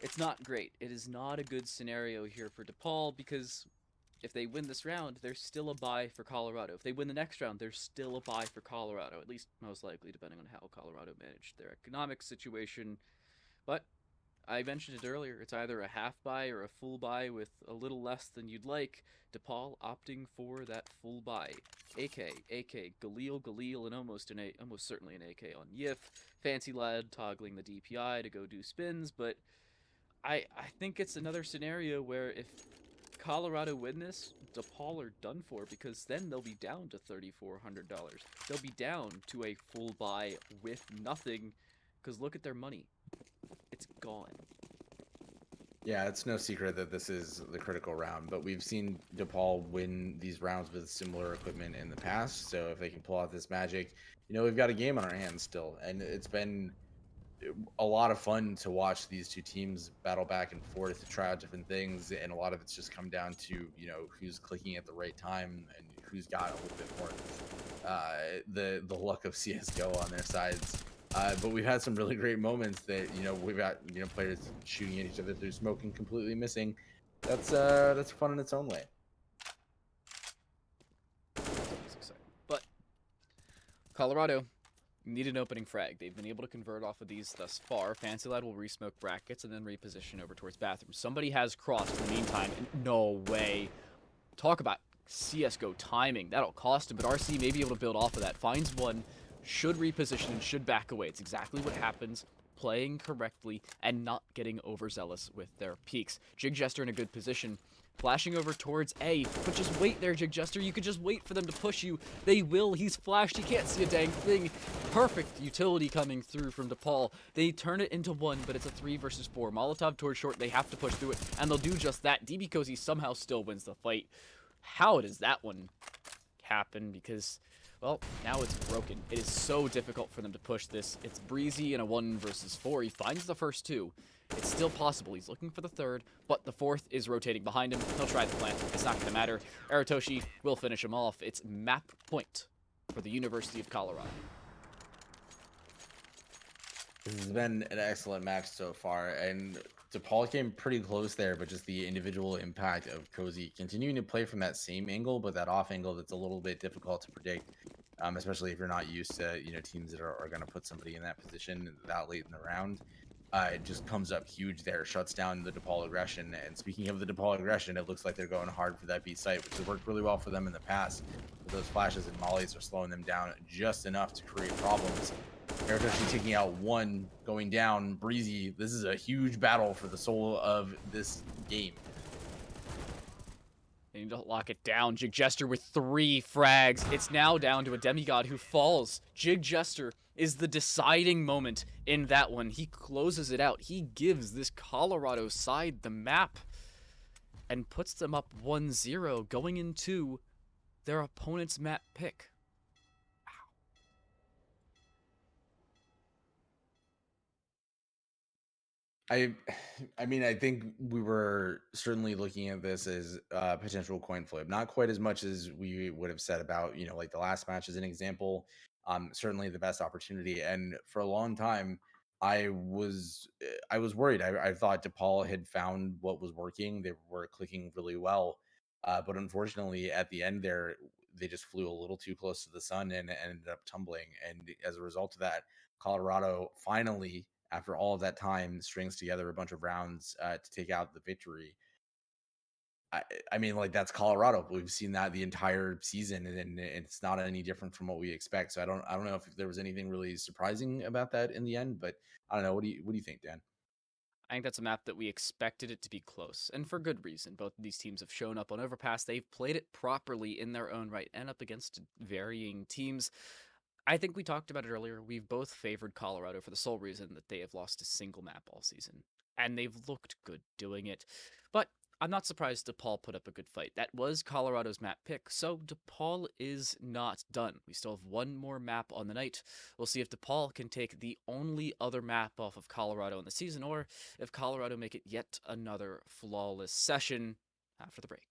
It's not great. It is not a good scenario here for DePaul because if they win this round, there's still a bye for Colorado. If they win the next round, there's still a bye for Colorado, at least most likely, depending on how Colorado managed their economic situation. But I mentioned it earlier, it's either a half bye or a full bye with a little less than you'd like. DePaul opting for that full bye. AK, Galil, and almost certainly an AK on Yif. Fancy Lad toggling the DPI to go do spins, but I think it's another scenario where if Colorado win this, DePaul are done for because then they'll be down to $3,400. They'll be down to a full buy with nothing because look at their money. It's gone. Yeah, it's no secret that this is the critical round, but we've seen DePaul win these rounds with similar equipment in the past. So if they can pull out this magic, we've got a game on our hands still. And it's been a lot of fun to watch these two teams battle back and forth to try out different things, and a lot of it's just come down to who's clicking at the right time and who's got a little bit more the luck of CSGO on their sides. But we've had some really great moments that we've got players shooting at each other through smoke and completely missing. That's fun in its own way. But Colorado need an opening frag. They've been able to convert off of these thus far. Fancy Lad will resmoke brackets and then reposition over towards bathroom. Somebody has crossed in the meantime. No way. Talk about CSGO timing. That'll cost him, but RC may be able to build off of that. Finds one, should reposition and should back away. It's exactly what happens playing correctly and not getting overzealous with their peaks. Jig Jester in a good position. Flashing over towards A, but just wait there, Jig Jester. You could just wait for them to push you. They will. He's flashed. He can't see a dang thing. Perfect utility coming through from DePaul. They turn it into one, but it's a 3 versus 4. Molotov towards short. They have to push through it, and they'll do just that. DB Cozy somehow still wins the fight. How does that one happen? Because, well, now it's broken. It is so difficult for them to push this. It's Breezy in a 1 versus 4. He finds the first two. It's still possible. He's looking for the third, but the fourth is rotating behind him. He'll try the plant. It's not going to matter. Eritoshi will finish him off. It's map point for the University of Colorado. This has been an excellent match so far, and DePaul came pretty close there, but just the individual impact of Cozy continuing to play from that same angle, but that off angle that's a little bit difficult to predict, especially if you're not used to teams that are going to put somebody in that position that late in the round. It just comes up huge there, shuts down the DePaul aggression. And speaking of the DePaul aggression, it looks like they're going hard for that B site, which has worked really well for them in the past. But those flashes and mollies are slowing them down just enough to create problems. Eritoshi taking out one, going down. Breezy, this is a huge battle for the soul of this game. They need to lock it down. Jig Jester with 3 frags. It's now down to a demigod who falls. Jig Jester is the deciding moment in that one. He closes it out. He gives this Colorado side the map and puts them up 1-0 going into their opponent's map pick. I I mean, I think we were certainly looking at this as a potential coin flip. Not quite as much as we would have said about, like the last match as an example. Certainly the best opportunity. And for a long time, I was worried. I thought DePaul had found what was working. They were clicking really well. But unfortunately, at the end there, they just flew a little too close to the sun and ended up tumbling. And as a result of that, Colorado finally, after all of that time, strings together a bunch of rounds to take out the victory. I mean, like that's Colorado. We've seen that the entire season, and it's not any different from what we expect. So I don't know if there was anything really surprising about that in the end, but I don't know. What do you think, Dan? I think that's a map that we expected it to be close, and for good reason. Both of these teams have shown up on Overpass. They've played it properly in their own right and up against varying teams. I think we talked about it earlier. We've both favored Colorado for the sole reason that they have lost a single map all season, and they've looked good doing it. But I'm not surprised DePaul put up a good fight. That was Colorado's map pick, so DePaul is not done. We still have one more map on the night. We'll see if DePaul can take the only other map off of Colorado in the season, or if Colorado make it yet another flawless session after the break.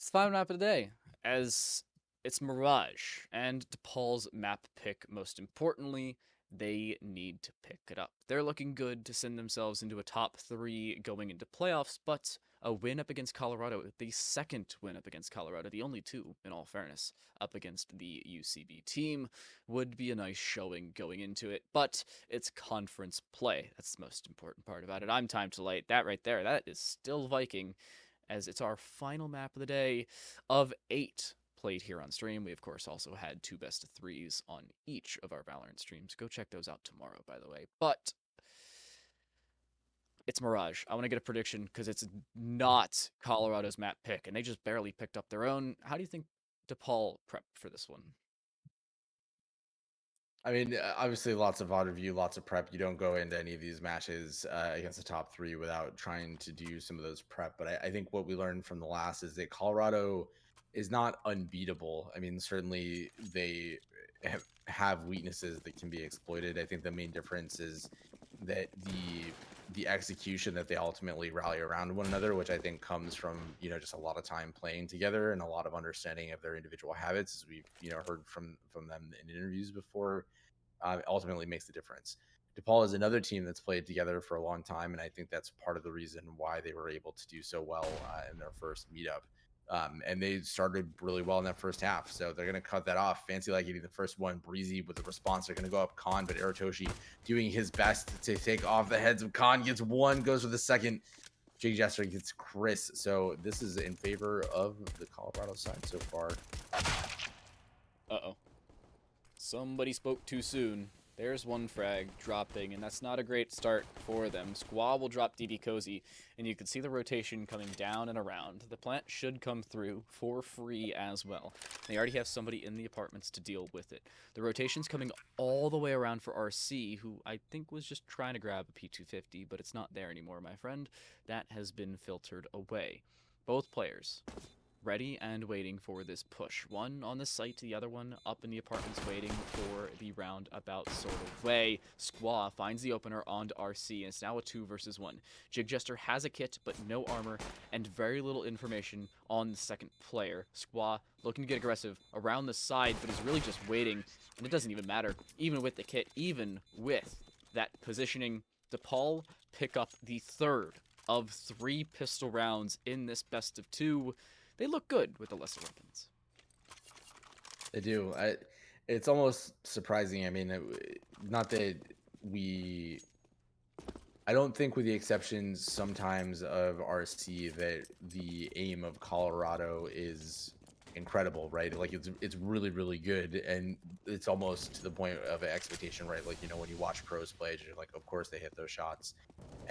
It's the final map of the day, as it's Mirage and DePaul's map pick. Most importantly, they need to pick it up. They're looking good to send themselves into a top 3 going into playoffs, but a win up against Colorado, the second win up against Colorado, the only 2, in all fairness, up against the UCB team, would be a nice showing going into it, but it's conference play. That's the most important part about it. I'm Time to Light. That right there, that is still Viking, as it's our final map of the day of 8 played here on stream. We, of course, also had 2 best of 3s on each of our Valorant streams. Go check those out tomorrow, by the way. But it's Mirage. I want to get a prediction because it's not Colorado's map pick, and they just barely picked up their own. How do you think DePaul prepped for this one? I mean, obviously, lots of odd review, lots of prep. You don't go into any of these matches against the top 3 without trying to do some of those prep. But I think what we learned from the last is that Colorado is not unbeatable. I mean, certainly they have weaknesses that can be exploited. I think the main difference is that the execution that they ultimately rally around one another, which I think comes from just a lot of time playing together and a lot of understanding of their individual habits, as we've heard from them in interviews before, ultimately makes the difference. DePaul is another team that's played together for a long time, and I think that's part of the reason why they were able to do so well in their first meetup. And they started really well in that first half, so they're going to cut that off. Fancy like getting the first one, Breezy with the response. They're going to go up Khan, but Aratoshi doing his best to take off the heads of Khan, gets one, goes for the second. Jake Jester gets Chris. So this is in favor of the Colorado side so far. Uh-oh. Somebody spoke too soon. There's one frag dropping, and that's not a great start for them. Squaw will drop DB Cozy, and you can see the rotation coming down and around. The plant should come through for free as well. They already have somebody in the apartments to deal with it. The rotation's coming all the way around for RC, who I think was just trying to grab a P250, but it's not there anymore, my friend. That has been filtered away. Both players ready and waiting for this push. One on the site, the other one up in the apartments waiting for the roundabout sort of way. Squaw finds the opener onto RC, and it's now a 2 versus 1. Jig Jester has a kit, but no armor, and very little information on the second player. Squaw looking to get aggressive around the side, but is really just waiting, and it doesn't even matter. Even with the kit, even with that positioning, DePaul pick up the third of 3 pistol rounds in this best of 2. They look good with the lesser weapons. They do. It's almost surprising. I mean, not that we. I don't think, with the exceptions sometimes of RC, that the aim of Colorado is incredible, right? Like it's really, really good, and it's almost to the point of an expectation, right? Like when you watch pros play, you're like, of course they hit those shots.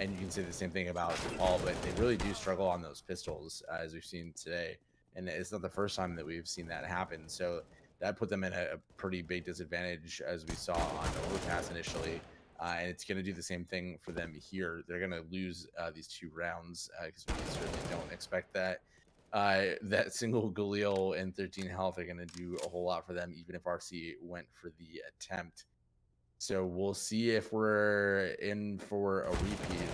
And you can say the same thing about DePaul, but they really do struggle on those pistols, as we've seen today. And it's not the first time that we've seen that happen. So that put them in a pretty big disadvantage, as we saw on Overpass initially. And it's going to do the same thing for them here. They're going to lose these 2 rounds because we certainly don't expect that. That single Galil and 13 health are going to do a whole lot for them, even if RC went for the attempt. So we'll see if we're in for a repeat,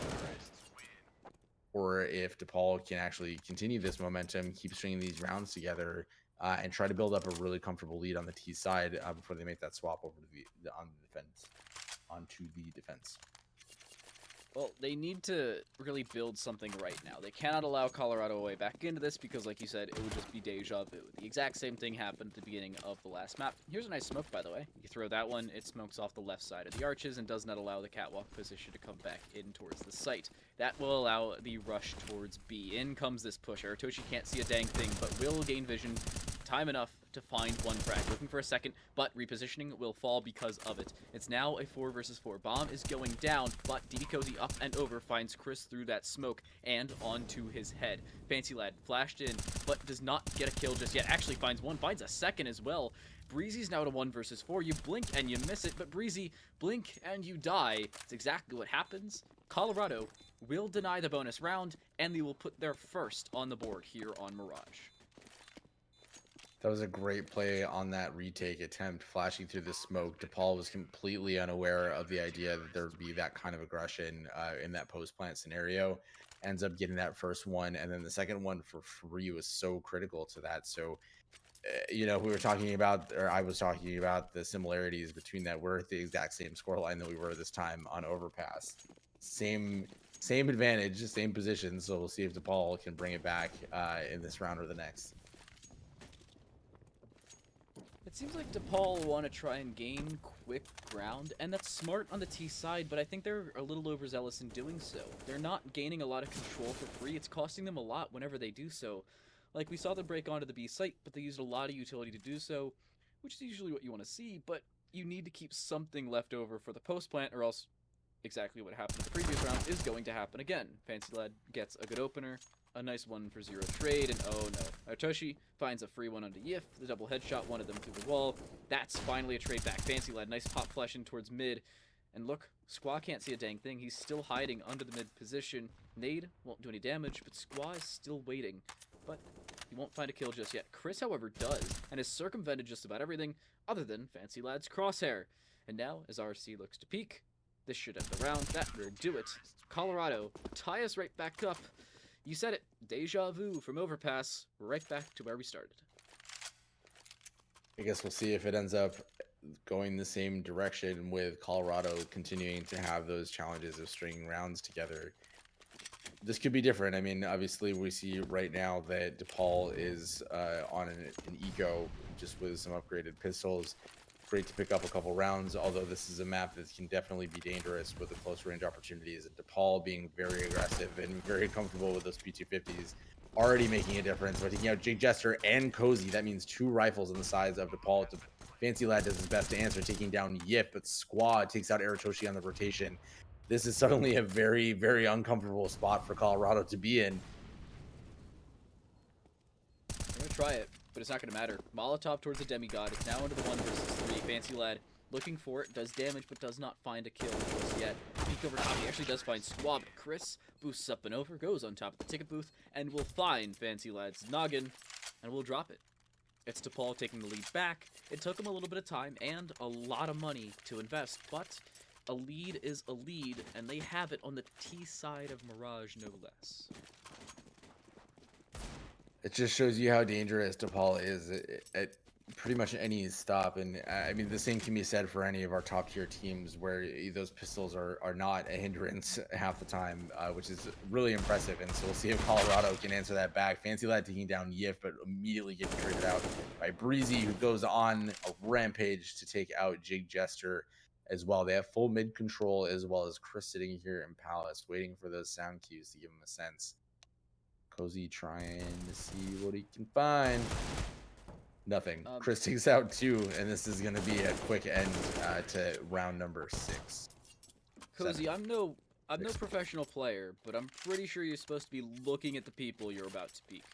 or if DePaul can actually continue this momentum, keep stringing these rounds together, and try to build up a really comfortable lead on the T side before they make that swap over to onto the defense. Well, they need to really build something right now. They cannot allow Colorado away back into this because, like you said, it would just be deja vu. The exact same thing happened at the beginning of the last map. Here's a nice smoke, by the way. You throw that one, it smokes off the left side of the arches and does not allow the catwalk position to come back in towards the site. That will allow the rush towards B. In comes this push. Aratoshi can't see a dang thing, but will gain vision time enough to find one frag. Looking for a second, but repositioning will fall because of it. It's now a 4 versus 4. Bomb is going down, but DB Cozy up and over finds Chris through that smoke and onto his head. Fancy Lad flashed in, but does not get a kill just yet. Actually finds one, finds a second as well. Breezy's now to 1 versus 4. You blink and you miss it, but Breezy, blink and you die. It's exactly what happens. Colorado will deny the bonus round, and they will put their first on the board here on Mirage. That was a great play on that retake attempt, flashing through the smoke. DePaul was completely unaware of the idea that there would be that kind of aggression in that post-plant scenario. ends up getting that first one, and then the second one for free was so critical to that. So you know, we were talking about, or I was talking about the similarities between that. We're at the exact same scoreline that we were this time on Overpass. Same advantage, same position. So we'll see if DePaul can bring it back in this round or the next. It seems like DePaul want to try and gain quick ground, and that's smart on the T side, but I think they're a little overzealous in doing so. They're not gaining a lot of control for free. It's costing them a lot whenever they do so. Like, we saw them break onto the B site, but they used a lot of utility to do so, which is usually what you want to see, but you need to keep something left over for the post plant, or else exactly what happened in the previous round is going to happen again. Fancy Lad gets a good opener, a nice 1-for-0 trade, and oh no. Artoshi finds a free one onto Yif, the double headshot, one of them through the wall. That's finally a trade back. Fancy Lad, nice pop flash in towards mid. And look, Squaw can't see a dang thing. He's still hiding under the mid position. Nade won't do any damage, but Squaw is still waiting. But he won't find a kill just yet. Chris, however, does, and has circumvented just about everything other than Fancy Lad's crosshair. And now, as RC looks to peek, this should end the round. That will do it. Colorado, tie us right back up. You said it. Deja vu from Overpass. Right back to where we started. I guess we'll see if it ends up going the same direction with Colorado continuing to have those challenges of stringing rounds together. This could be different. I mean, obviously, we see right now that DePaul is on an eco just with some upgraded pistols. Great to pick up a couple rounds, although this is a map that can definitely be dangerous with the close range opportunities. And DePaul being very aggressive and very comfortable with those P250s, already making a difference by taking out Jake Jester and Cozy. That means 2 rifles on the sides of DePaul. Fancy Lad does his best to answer, taking down Yip, but Squad takes out Aratoshi on the rotation. This is suddenly a very, very uncomfortable spot for Colorado to be in. I'm going to try it, but it's not going to matter. Molotov towards the Demigod. It's now into the 1 versus 3. Fancy Lad looking for it, does damage, but does not find a kill just yet. Peek over top, he actually does find Squab. Chris boosts up and over, goes on top of the ticket booth, and will find Fancy Lad's noggin, and will drop it. It's DePaul taking the lead back. It took him a little bit of time and a lot of money to invest, but a lead is a lead, and they have it on the T side of Mirage, no less. It just shows you how dangerous DePaul is at pretty much any stop. And I mean, the same can be said for any of our top tier teams where those pistols are not a hindrance half the time, which is really impressive. And so we'll see if Colorado can answer that back. Fancy Lad taking down Yif, but immediately getting traded out by Breezy, who goes on a rampage to take out Jig Jester as well. They have full mid control, as well as Chris sitting here in Palace waiting for those sound cues to give him a sense. Cozy trying to see what he can find. Nothing. Chris takes out 2, and this is going to be a quick end to round number 6. Cozy, I'm no professional player, but I'm pretty sure you're supposed to be looking at the people you're about to peek.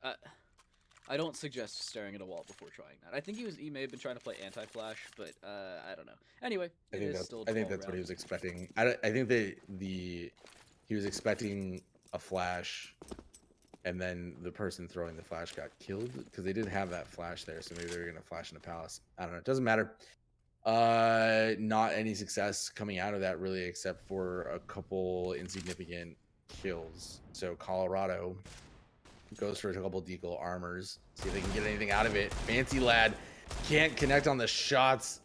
I don't suggest staring at a wall before trying that. I think he may have been trying to play anti-flash, but I don't know. Anyway, I think that's what he was expecting. I think he was expecting a flash, and then the person throwing the flash got killed because they didn't have that flash there, so maybe they were gonna flash in the Palace. I don't know. It doesn't matter. Not any success coming out of that really, except for a couple insignificant kills. So Colorado goes for a couple deagle armors, see if they can get anything out of it. Fancy Lad can't connect on the shots.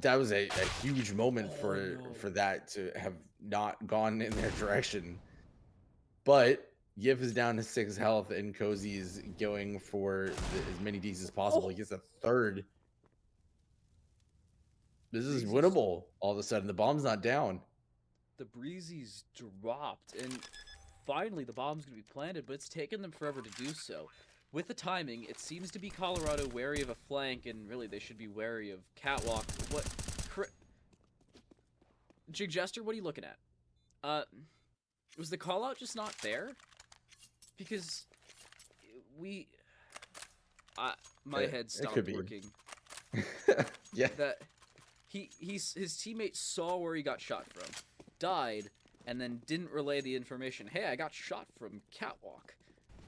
That was a huge moment for that to have not gone in their direction. But Yif is down to 6 health, and Cozy's going for as many Ds as possible. He gets a 3rd. This is winnable. All of a sudden, the bomb's not down. The Breezy's dropped, and finally the bomb's going to be planted, but it's taken them forever to do so. With the timing, it seems to be Colorado wary of a flank, and really they should be wary of Catwalk. What? Jig Jester, what are you looking at? Was the call-out just not there? Because my head stopped working. Yeah. That his teammate saw where he got shot from, died, and then didn't relay the information. Hey, I got shot from Catwalk,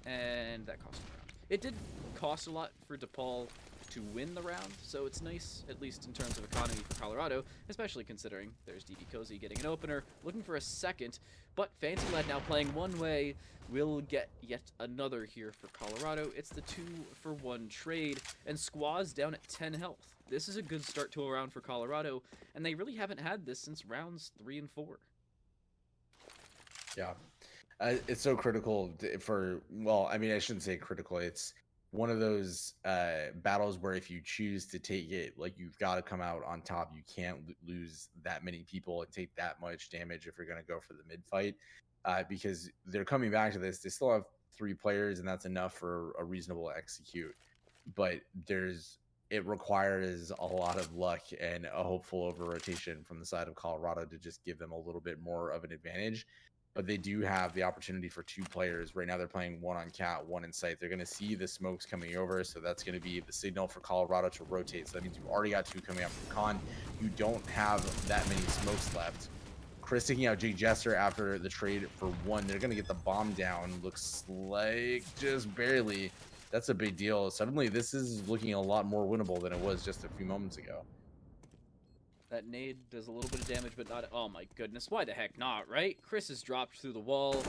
and that cost him a round. It did cost a lot for DePaul to to win the round, so it's nice, at least in terms of economy for Colorado, especially considering there's DB Cozy getting an opener, looking for a second, but Fancy Lad now playing one way will get yet another here for Colorado. It's the 2-for-1 trade, and Squaw's down at 10 health. This is a good start to a round for Colorado, and they really haven't had this since rounds 3 and 4. Yeah. It's so critical for, well, I mean, I shouldn't say critical. It's one of those battles where if you choose to take it, like, you've got to come out on top. You can't lose that many people and take that much damage if you're going to go for the mid fight, because they're coming back to this. They still have 3 players, and that's enough for a reasonable execute. But it requires a lot of luck and a hopeful over rotation from the side of Colorado to just give them a little bit more of an advantage. But they do have the opportunity for 2 players. Right now they're playing 1 on cat, 1 in sight. They're going to see the smokes coming over, so that's going to be the signal for Colorado to rotate. So that means you've already got 2 coming up from Con. You don't have that many smokes left. Chris taking out Jake Jester after the trade for 1. They're going to get the bomb down. Looks like just barely. That's a big deal. Suddenly this is looking a lot more winnable than it was just a few moments ago. That nade does a little bit of damage, but not... Oh my goodness, why the heck not, right? Chris is dropped through the wall,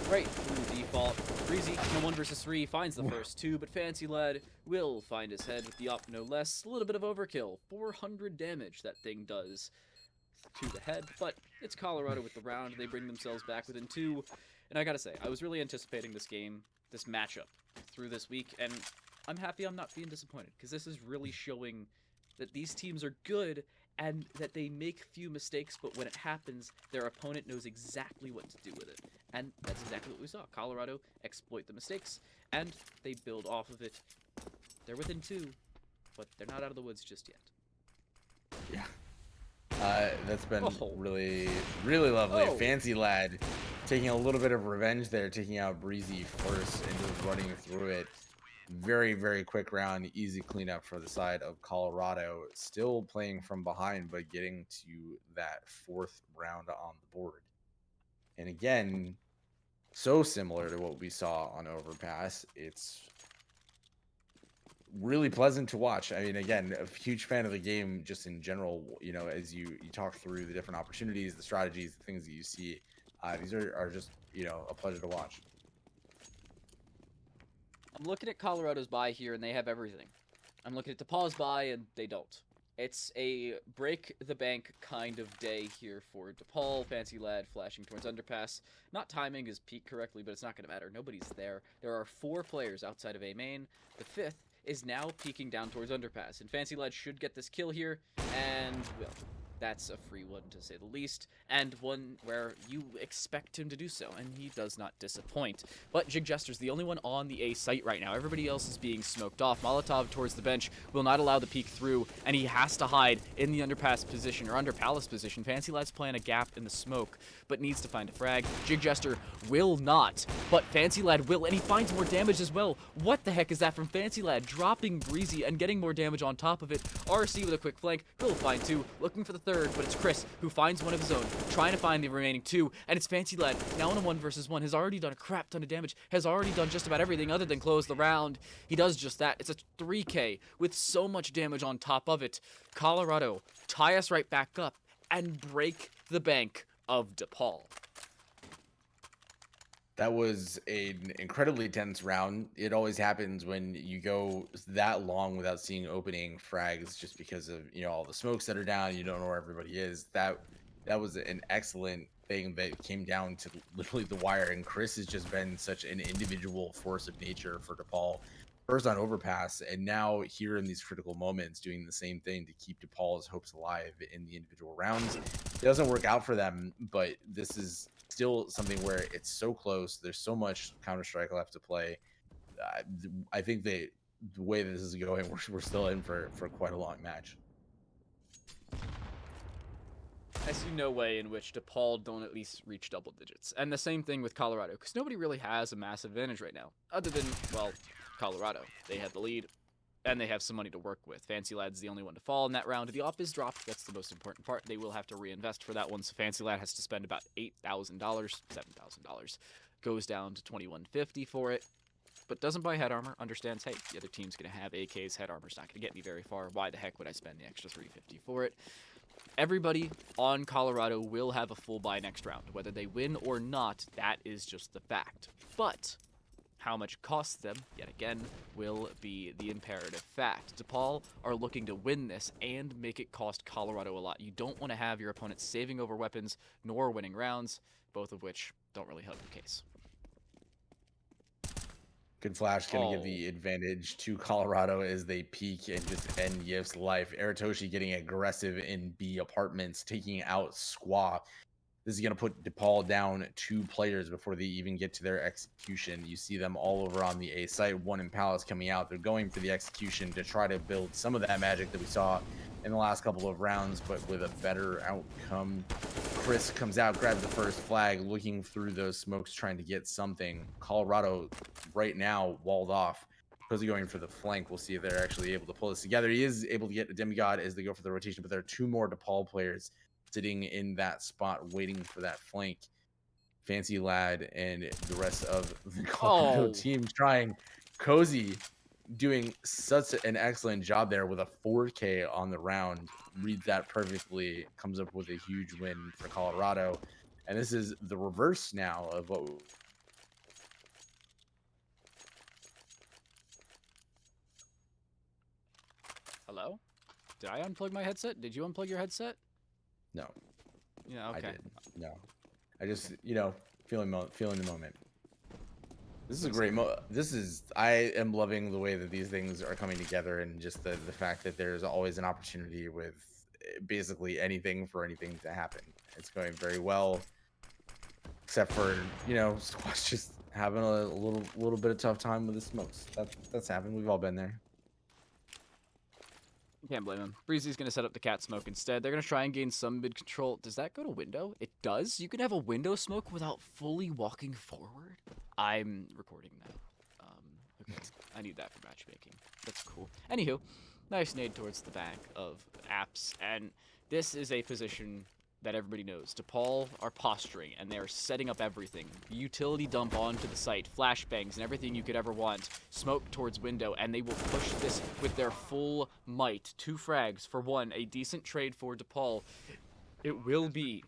right through default. Breezy, in a 1 versus 3, finds the first 2, but Fancy Lad will find his head with the op no less. A little bit of overkill. 400 damage that thing does to the head, but it's Colorado with the round. They bring themselves back within 2. And I gotta say, I was really anticipating this game, this matchup, through this week, and I'm happy I'm not being disappointed, because this is really showing that these teams are good, and that they make few mistakes, but when it happens, their opponent knows exactly what to do with it. And that's exactly what we saw. Colorado exploit the mistakes, and they build off of it. They're within 2, but they're not out of the woods just yet. Yeah. That's been really, really lovely. Fancy Lad taking a little bit of revenge there, taking out Breezy first and just running through it. Very, very quick round, easy cleanup for the side of Colorado. Still playing from behind, but getting to that 4th round on the board. And again, so similar to what we saw on Overpass. It's really pleasant to watch. I mean, again, a huge fan of the game just in general. You know, as you talk through the different opportunities, the strategies, the things that you see, these are just, you know, a pleasure to watch. I'm looking at Colorado's buy here, and they have everything. I'm looking at DePaul's buy, and they don't. It's a break the bank kind of day here for DePaul. Fancy Lad flashing towards underpass. Not timing his peak correctly, but it's not going to matter. Nobody's there. There are 4 players outside of A main. The 5th is now peeking down towards underpass, and Fancy Lad should get this kill here, and, well, that's a free one to say the least, and one where you expect him to do so, and he does not disappoint. But Jig Jester's the only one on the A site right now. Everybody else is being smoked off. Molotov towards the bench will not allow the peek through, and he has to hide in the underpass position, or under palace position. Fancy Lad's playing a gap in the smoke, but needs to find a frag. Jig Jester will not, but Fancy Lad will, and he finds more damage as well. What the heck is that from Fancy Lad? Dropping Breezy and getting more damage on top of it. RC with a quick flank, will find 2, looking for the 3rd, but it's Chris who finds one of his own, trying to find the remaining 2, and it's Fancy Lad, now in a 1 versus 1, has already done a crap ton of damage, has already done just about everything other than close the round. He does just that. It's a 3K with so much damage on top of it. Colorado tie us right back up and break the bank of DePaul. That was an incredibly tense round. It always happens when you go that long without seeing opening frags, just because of, you know, all the smokes that are down. You don't know where everybody is. That was an excellent thing that came down to literally the wire. And Chris has just been such an individual force of nature for DePaul. First on Overpass, and now here in these critical moments, doing the same thing to keep DePaul's hopes alive in the individual rounds. It doesn't work out for them, but this is still something where it's so close. There's so much Counter-Strike left to play. I think the way this is going, we're still in for quite a long match. I see no way in which DePaul don't at least reach double digits. And the same thing with Colorado, because nobody really has a massive advantage right now, other than, well, Colorado. They have the lead, and they have some money to work with. Fancy Lad's the only one to fall in that round. The op is dropped. That's the most important part. They will have to reinvest for that one, so Fancy Lad has to spend about $8,000, $7,000. Goes down to $2,150 for it. but doesn't buy head armor, understands, hey, the other team's going to have AKs, head armor's not going to get me very far. Why the heck would I spend the extra 350 for it? Everybody on Colorado will have a full buy next round. Whether they win or not, that is just the fact. But how much it costs them, yet again, will be the imperative fact. DePaul are looking to win this and make it cost Colorado a lot. You don't want to have your opponent saving over weapons nor winning rounds, both of which don't really help the case. Good flash going to give the advantage to Colorado as they peek and just end Yif's life. Aratoshi getting aggressive in B apartments, taking out Squaw. This is going to put DePaul down 2 players before they even get to their execution. You see them all over on the A site. One in Palace coming out. They're going for the execution to try to build some of that magic that we saw in the last couple of rounds, but with a better outcome. Chris comes out, grabs the first flag, looking through those smokes, trying to get something. Colorado right now walled off. Cozy going for the flank. We'll see if they're actually able to pull this together. He is able to get a demigod as they go for the rotation, but there are 2 more DePaul players sitting in that spot waiting for that flank. Fancy Lad and the rest of the Colorado team trying. Cozy doing such an excellent job there with a 4K on the round. Reads that perfectly, comes up with a huge win for Colorado. And this is the reverse now of what... Hello? Did I unplug my headset? Did you unplug your headset? No. Yeah, okay. I did. No. I just, feeling the moment. This is a great I am loving the way that these things are coming together, and just the fact that there's always an opportunity with basically anything for anything to happen. It's going very well, except for, Squash just having a little bit of tough time with the smokes. That's happened. We've all been there. Can't blame him. Breezy's going to set up the cat smoke instead. They're going to try and gain some mid control. Does that go to window? It does. You can have a window smoke without fully walking forward. I'm recording that. Okay. I need that for matchmaking. That's cool. Anywho, nice nade towards the back of apps. And this is a position that everybody knows. DePaul are posturing, and they're setting up everything. Utility dump onto the site, flashbangs, and everything you could ever want. Smoke towards window, and they will push this with their full might. 2 frags for 1, a decent trade for DePaul. It will be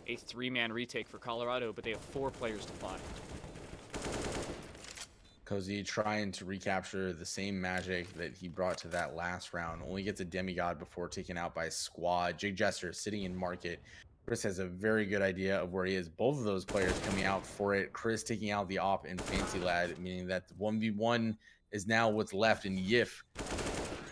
a 3-man retake for Colorado, but they have 4 players to find. Cozy trying to recapture the same magic that he brought to that last round. Only gets a demigod before taken out by Squad. Jig Jester sitting in market. Chris has a very good idea of where he is. Both of those players coming out for it. Chris taking out the op and Fancy Lad, meaning that 1v1 is now what's left in Yif.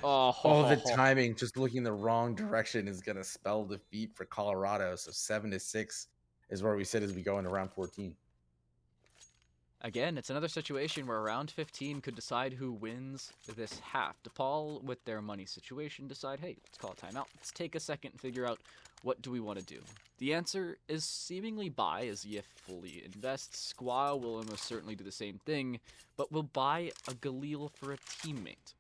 Oh, the timing, just looking the wrong direction is going to spell defeat for Colorado. So 7-6 is where we sit as we go into round 14. Again, it's another situation where round 15 could decide who wins this half. DePaul, with their money situation, decide, hey, let's call a timeout. Let's take a second and figure out what do we want to do. The answer is seemingly buy, as Yif fully invests. Squaw will almost certainly do the same thing, but will buy a Galil for a teammate.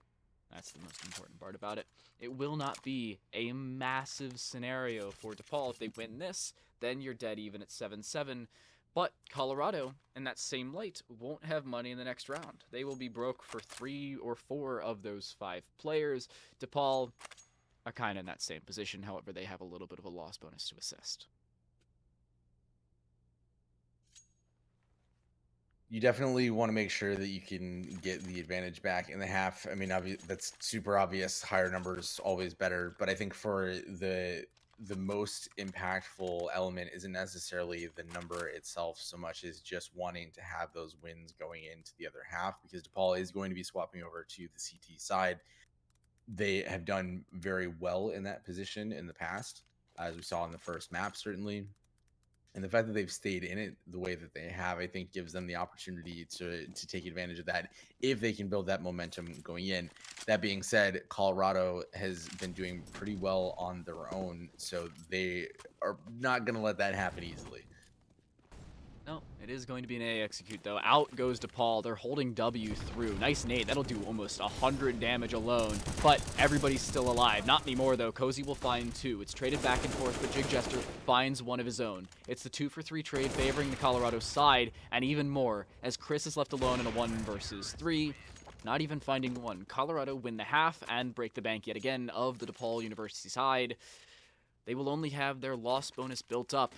That's the most important part about it. It will not be a massive scenario for DePaul. If they win this, then you're dead even at 7-7. But Colorado, in that same light, won't have money in the next round. They will be broke for 3 or 4 of those 5 players. DePaul are kind of in that same position. However, they have a little bit of a loss bonus to assist. You definitely want to make sure that you can get the advantage back in the half. I mean, that's super obvious. Higher numbers always better. But I think for the most impactful element isn't necessarily the number itself so much as just wanting to have those wins going into the other half, because DePaul is going to be swapping over to the CT side. They have done very well in that position in the past, as we saw in the first map, certainly. And the fact that they've stayed in it the way that they have, I think, gives them the opportunity to take advantage of that if they can build that momentum going in. That being said, Colorado has been doing pretty well on their own, so they are not going to let that happen easily. No, It is going to be an A execute, though. Out goes DePaul. They're holding W through. Nice nade. That'll do almost 100 damage alone, but everybody's still alive. Not anymore, though. Cozy will find 2. It's traded back and forth, but Jig Jester finds one of his own. It's the 2-for-3 trade favoring the Colorado side, and even more, as Chris is left alone in a 1 versus 3. Not even finding one. Colorado win the half and break the bank yet again of the DePaul University side. They will only have their loss bonus built up.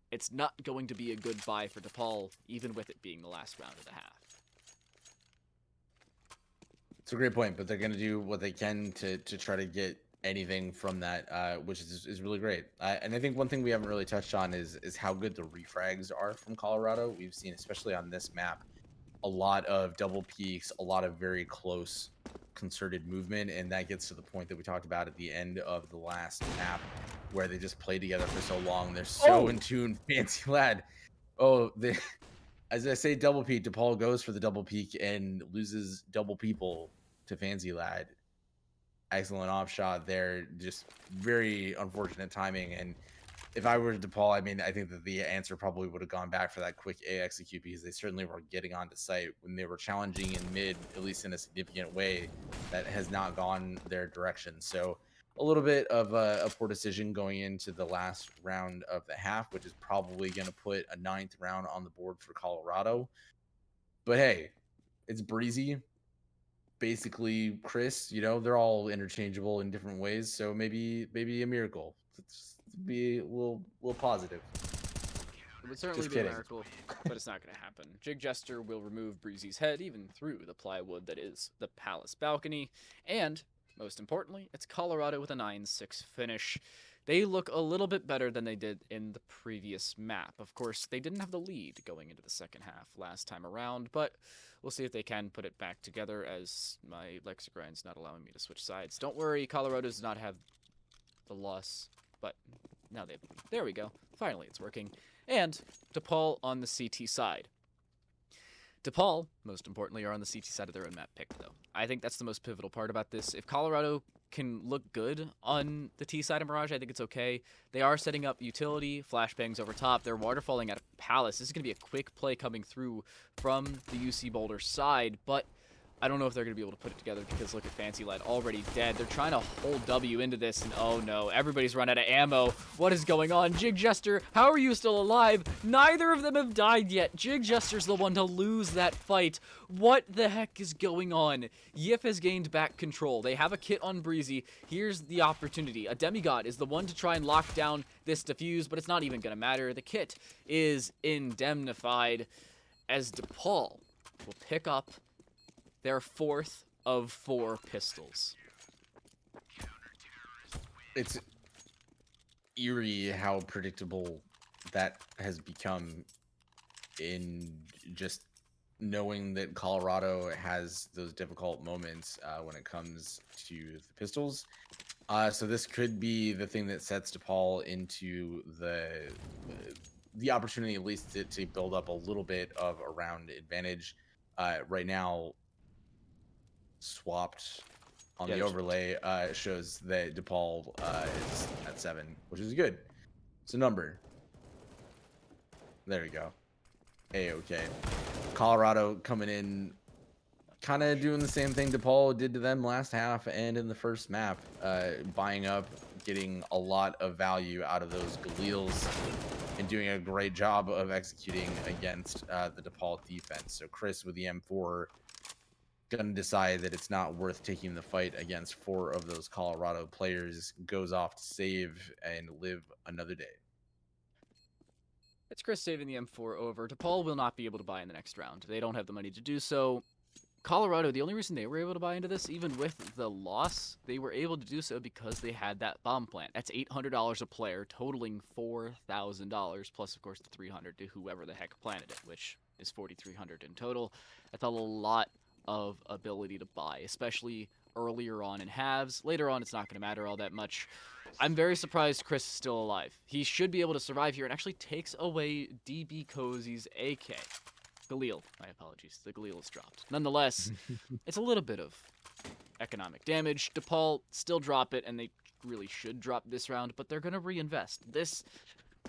It's not going to be a good buy for DePaul, even with it being the last round of the half. It's a great point, but they're going to do what they can to try to get anything from that, which is really great. And I think one thing we haven't really touched on is how good the refrags are from Colorado. We've seen, especially on this map, a lot of double peaks, a lot of very close concerted movement, and that gets to the point that we talked about at the end of the last map, where they just played together for so long. They're so in tune. Fancy Lad. As I say, double peak, DePaul goes for the double peak and loses double people to Fancy Lad. Excellent off shot there. Just very unfortunate timing. And if I were DePaul, I mean, I think that the answer probably would have gone back for that quick A execute, because they certainly were getting onto site when they were challenging in mid, at least in a significant way. That has not gone their direction. So a little bit of a poor decision going into the last round of the half, which is probably going to put a 9th round on the board for Colorado. But hey, it's breezy. Basically, Chris, they're all interchangeable in different ways. So maybe a miracle. Let's be a little positive. It would certainly be a miracle, but it's not going to happen. Jig Jester will remove Breezy's head even through the plywood that is the palace balcony, and most importantly, it's Colorado with a 9-6 finish. They look a little bit better than they did in the previous map. Of course, they didn't have the lead going into the second half last time around, but we'll see if they can put it back together, as my Lexigrind's not allowing me to switch sides. Don't worry, Colorado does not have the loss, but now they have the lead. There we go. Finally, it's working. And DePaul on the CT side. DePaul, most importantly, are on the CT side of their own map pick, though. I think that's the most pivotal part about this. If Colorado can look good on the T side of Mirage, I think it's okay. They are setting up utility, flashbangs over top. They're waterfalling at a palace. This is going to be a quick play coming through from the UC Boulder side, but I don't know if they're going to be able to put it together, because look at Fancy Lad already dead. They're trying to hold W into this, and oh no, everybody's run out of ammo. What is going on? Jig Jester, how are you still alive? Neither of them have died yet. Jig Jester's the one to lose that fight. What the heck is going on? Yif has gained back control. They have a kit on Breezy. Here's the opportunity. A Demigod is the one to try and lock down this defuse, but it's not even going to matter. The kit is indemnified, as DePaul will pick up their 4th of 4 pistols. It's eerie how predictable that has become, in just knowing that Colorado has those difficult moments when it comes to the pistols. So this could be the thing that sets DePaul into the opportunity, at least, to build up a little bit of a round advantage. Right now, swapped on the overlay shows that DePaul is at 7, which is good. It's a number. There we go. Okay. Colorado coming in, kind of doing the same thing DePaul did to them last half and in the first map, buying up, getting a lot of value out of those Galeels, and doing a great job of executing against the DePaul defense. So Chris with the M4 gonna decide that it's not worth taking the fight against 4 of those Colorado players, goes off to save and live another day. It's Chris saving the M4 over. DePaul will not be able to buy in the next round. They don't have the money to do so. Colorado, the only reason they were able to buy into this, even with the loss, they were able to do so because they had that bomb plant. That's $800 a player, totaling $4,000, plus, of course, the $300 to whoever the heck planted it, which is $4,300 in total. That's a lot of ability to buy, especially earlier on in halves. Later on, it's not going to matter all that much. I'm very surprised Chris is still alive. He should be able to survive here. It actually takes away DB Cozy's AK. Galil, my apologies. The Galil is dropped. Nonetheless, it's a little bit of economic damage. DePaul still drop it, and they really should drop this round, but they're going to reinvest. This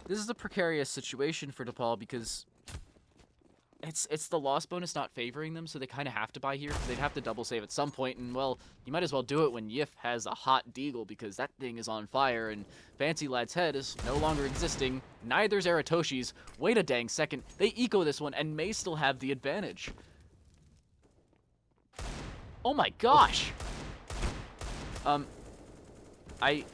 is a precarious situation for DePaul, because it's the loss bonus not favoring them, so they kind of have to buy here. They'd have to double save at some point, and well, you might as well do it when Yif has a hot deagle because that thing is on fire, and Fancy Lad's head is no longer existing. Neither's Eratoshi's. Wait a dang second. They eco this one and may still have the advantage. Oh my gosh! I...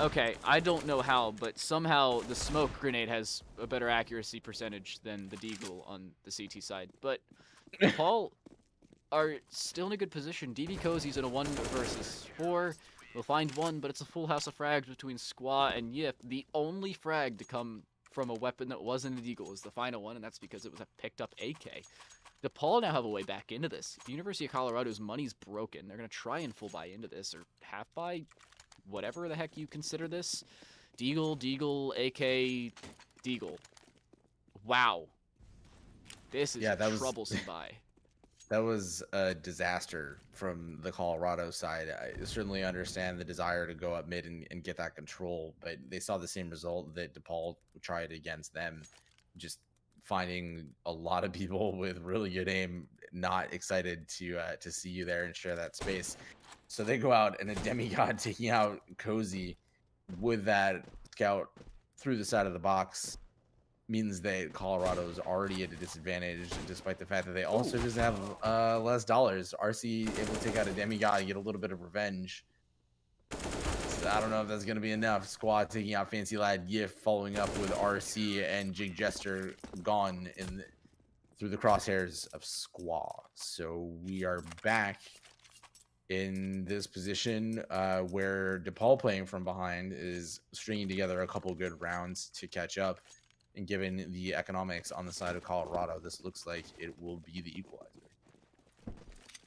Okay, I don't know how, but somehow the smoke grenade has a better accuracy percentage than the deagle on the CT side. But DePaul are still in a good position. DB Cozy's in a 1 versus 4. We'll find one, but it's a full house of frags between Squaw and Yip. The only frag to come from a weapon that wasn't a deagle was the final one, and that's because it was a picked up AK. DePaul now have a way back into this. The University of Colorado's money's broken. They're going to try and full buy into this, or half buy, whatever the heck you consider this. Deagle, AK, Deagle. Wow. This is a troublesome buy. That was a disaster from the Colorado side. I certainly understand the desire to go up mid and get that control, but they saw the same result that DePaul tried against them, just finding a lot of people with really good aim not excited to see you there and share that space. So they go out and a demigod taking out Cozy with that scout through the side of the box means that Colorado is already at a disadvantage, despite the fact that they also just have less dollars. RC able to take out a demigod and get a little bit of revenge. So I don't know if that's going to be enough. Squad taking out Fancy Lad, Yif following up with RC and Jig Jester gone through the crosshairs of Squaw. So we are back in this position where DePaul playing from behind is stringing together a couple good rounds to catch up. And given the economics on the side of Colorado, this looks like it will be the equalizer.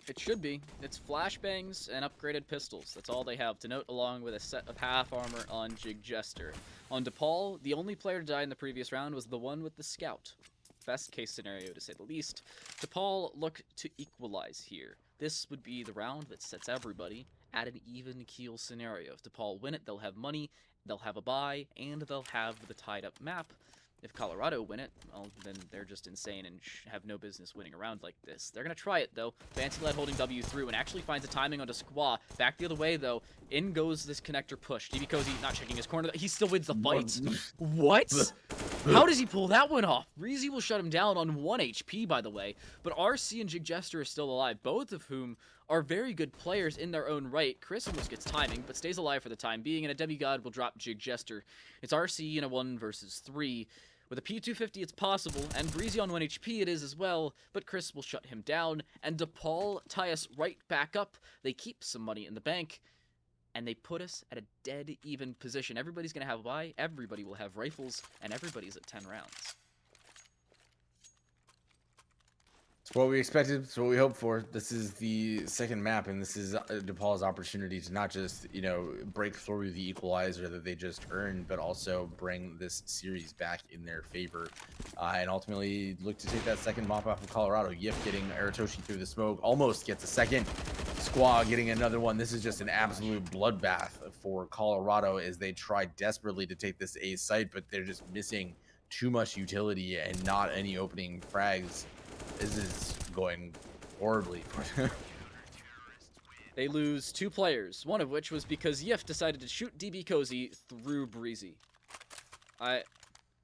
It should be. It's flashbangs and upgraded pistols. That's all they have to note, along with a set of half armor on Jig Jester. On DePaul, the only player to die in the previous round was the one with the scout. Best case scenario, to say the least. DePaul look to equalize here. This would be the round that sets everybody at an even keel scenario. If DePaul win it, they'll have money, they'll have a buy, and they'll have the tied up map. If Colorado win it, well, then they're just insane and have no business winning a round like this. They're going to try it, though. Fancy Lad holding W through and actually finds a timing onto Squaw. Back the other way, though. In goes this connector push. DB Cozy not checking his corner. He still wins the fight. What? How does he pull that one off? Breezy will shut him down on 1 HP, by the way. But RC and Jig Jester are still alive, both of whom are very good players in their own right. Chris almost gets timing, but stays alive for the time being, and a demigod will drop Jig Jester. It's RC in a 1 versus 3. With a P250, it's possible, and Breezy on 1 HP it is as well, but Chris will shut him down, and DePaul tie us right back up. They keep some money in the bank, and they put us at a dead even position. Everybody's going to have a buy, everybody will have rifles, and everybody's at 10 rounds. It's what we expected. It's what we hoped for. This is the second map, and this is DePaul's opportunity to not just, break through the equalizer that they just earned, but also bring this series back in their favor, and ultimately look to take that second mop off of Colorado. Yif getting Aratoshi through the smoke, almost gets a second. Squaw getting another one. This is just an absolute bloodbath for Colorado as they try desperately to take this A site, but they're just missing too much utility and not any opening frags. This is going horribly for them. They lose 2 players, one of which was because Yif decided to shoot DB Cozy through Breezy.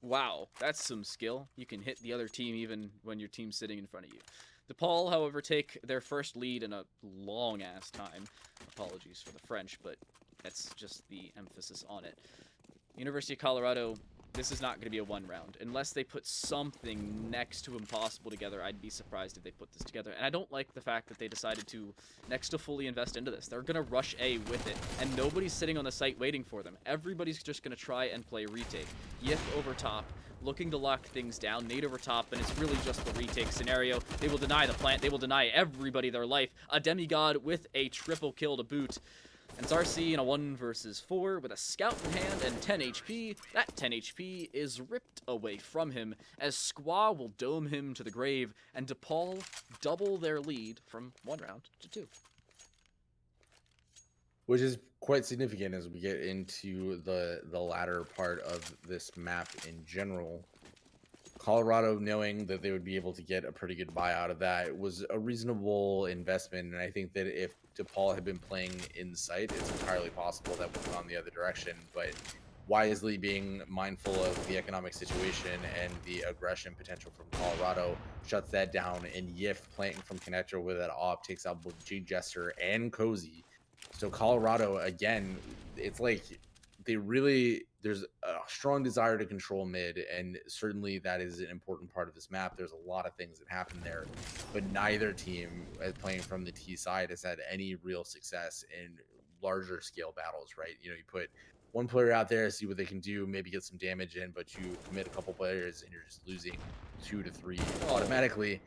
Wow, that's some skill. You can hit the other team even when your team's sitting in front of you. DePaul, however, take their first lead in a long-ass time. Apologies for the French, but that's just the emphasis on it. University of Colorado, this is not going to be a 1 round. Unless they put something next to impossible together, I'd be surprised if they put this together. And I don't like the fact that they decided to next to fully invest into this. They're going to rush A with it, and nobody's sitting on the site waiting for them. Everybody's just going to try and play retake. Yif over top, looking to lock things down. Nade over top, and it's really just the retake scenario. They will deny the plant. They will deny everybody their life. A demigod with a triple kill to boot. And it's RC in a 1 versus 4 with a scout in hand and 10 HP. That 10 HP is ripped away from him as Squaw will dome him to the grave, and DePaul double their lead from 1 round to 2. Which is quite significant as we get into the latter part of this map in general. Colorado, knowing that they would be able to get a pretty good buy out of that, was a reasonable investment. And I think that if DePaul had been playing in sight, it's entirely possible that would have gone the other direction. But wisely being mindful of the economic situation and the aggression potential from Colorado shuts that down. And Yif playing from connector with that op takes out both Jig Jester and Cozy. So Colorado, again, it's like there's a strong desire to control mid, and certainly that is an important part of this map. There's a lot of things that happen there, but neither team playing from the T side has had any real success in larger scale battles, right? You put one player out there, see what they can do, maybe get some damage in, but you commit a couple players and you're just losing 2 to 3 automatically.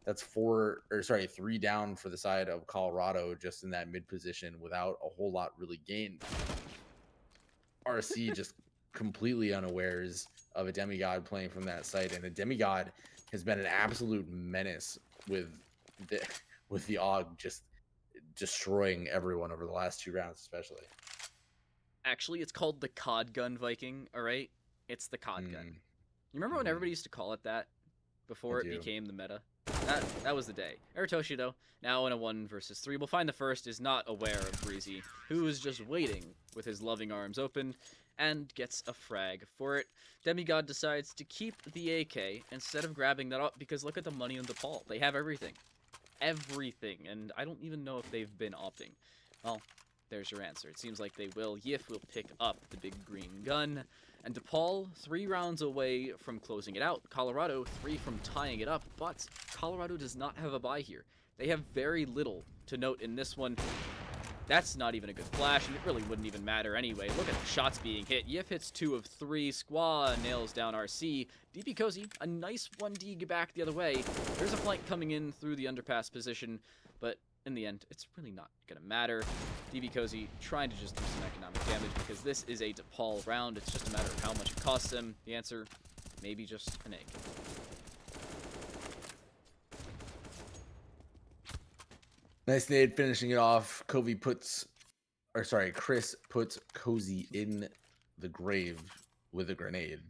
That's 3 down for the side of Colorado just in that mid position without a whole lot really gained. RC just completely unawares of a demigod playing from that site, and a demigod has been an absolute menace with the with the AUG just destroying everyone over the last 2 rounds, especially. Actually, it's called the Cod Gun Viking. All right, it's the Cod Gun. You remember when everybody used to call it that before it became the meta? That was the day. Eritoshi, though, now in a 1 versus 3, we'll find the first is not aware of Breezy, who is just waiting with his loving arms open, and gets a frag for it. Demigod decides to keep the AK instead of grabbing that up, because look at the money on DePaul. They have everything. Everything, and I don't even know if they've been opting. Well, there's your answer. It seems like they will. Yif will pick up the big green gun. And DePaul, 3 rounds away from closing it out. Colorado, 3 from tying it up. But Colorado does not have a bye here. They have very little to note in this one. That's not even a good flash, and it really wouldn't even matter anyway. Look at the shots being hit. Yif hits 2 of 3. Squaw nails down RC. DP Cozy, a nice 1D back the other way. There's a flank coming in through the underpass position, but in the end, it's really not going to matter. DB Cozy trying to just do some economic damage because this is a DePaul round. It's just a matter of how much it costs him. The answer, maybe just an egg. Nice nade finishing it off. Chris puts Cozy in the grave with a grenade.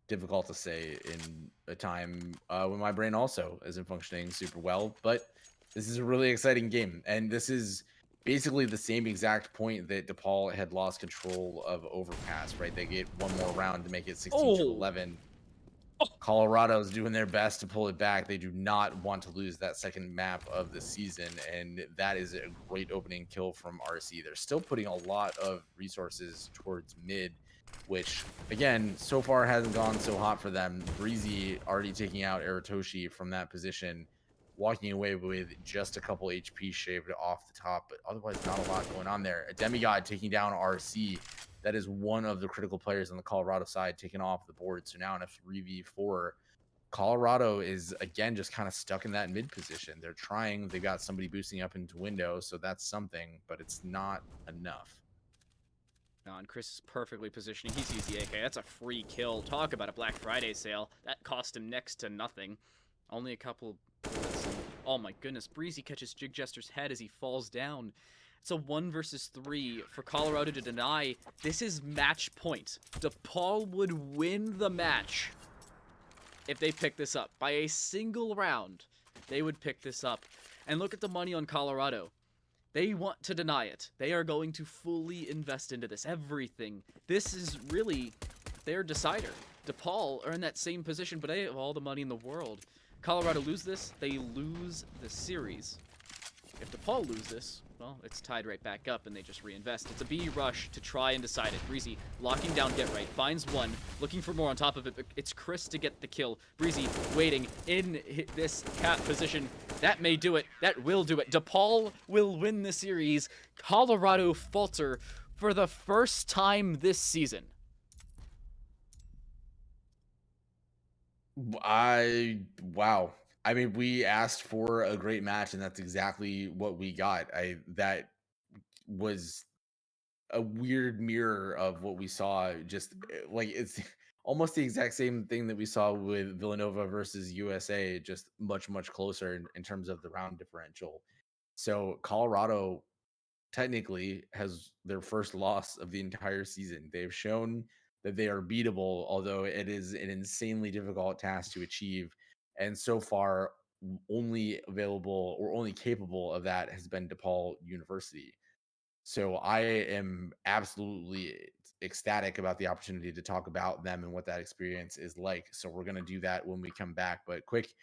Difficult to say in a time when my brain also isn't functioning super well, but this is a really exciting game, and this is basically the same exact point that DePaul had lost control of Overpass, right? They get one more round to make it 16-11. Colorado's doing their best to pull it back. They do not want to lose that second map of the season, and that is a great opening kill from RC. They're still putting a lot of resources towards mid, which, again, so far hasn't gone so hot for them. Breezy already taking out Eritoshi from that position, walking away with just a couple HP shaved off the top, but otherwise not a lot going on there. A demigod taking down RC. That is one of the critical players on the Colorado side taken off the board. So now in a 3v4, Colorado is, again, just kind of stuck in that mid position. They're trying. They got somebody boosting up into window, so that's something, but it's not enough. And Chris is perfectly positioning. He sees the AK. That's a free kill. Talk about a Black Friday sale. That cost him next to nothing. Only a couple bullets. Oh my goodness. Breezy catches Jig Jester's head as he falls down. It's a 1 versus 3 for Colorado to deny. This is match point. DePaul would win the match if they pick this up. By a single round, they would pick this up. And look at the money on Colorado. They want to deny it. They are going to fully invest into this. Everything. This is really their decider. DePaul are in that same position, but they have all the money in the world. Colorado lose this, they lose the series. If DePaul lose this, well, it's tied right back up, and they just reinvest. It's a B rush to try and decide it. Breezy locking down Get Right, finds one, looking for more on top of it, but it's Chris to get the kill. Breezy waiting in this cap position. That may do it. That will do it. DePaul will win the series. Colorado falter for the first time this season. Wow. I mean, we asked for a great match, and that's exactly what we got. That was a weird mirror of what we saw. Just like it's almost the exact same thing that we saw with Villanova versus USA, just much closer in terms of the round differential. So Colorado technically has their first loss of the entire season. They've shown that they are beatable, although it is an insanely difficult task to achieve. And so far, only available or only capable of that has been DePaul University. So I am absolutely ecstatic about the opportunity to talk about them and what that experience is like. So we're going to do that when we come back, but quick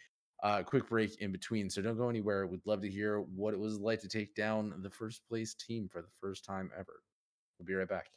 break in between. So don't go anywhere. We'd love to hear what it was like to take down the first place team for the first time ever. We'll be right back.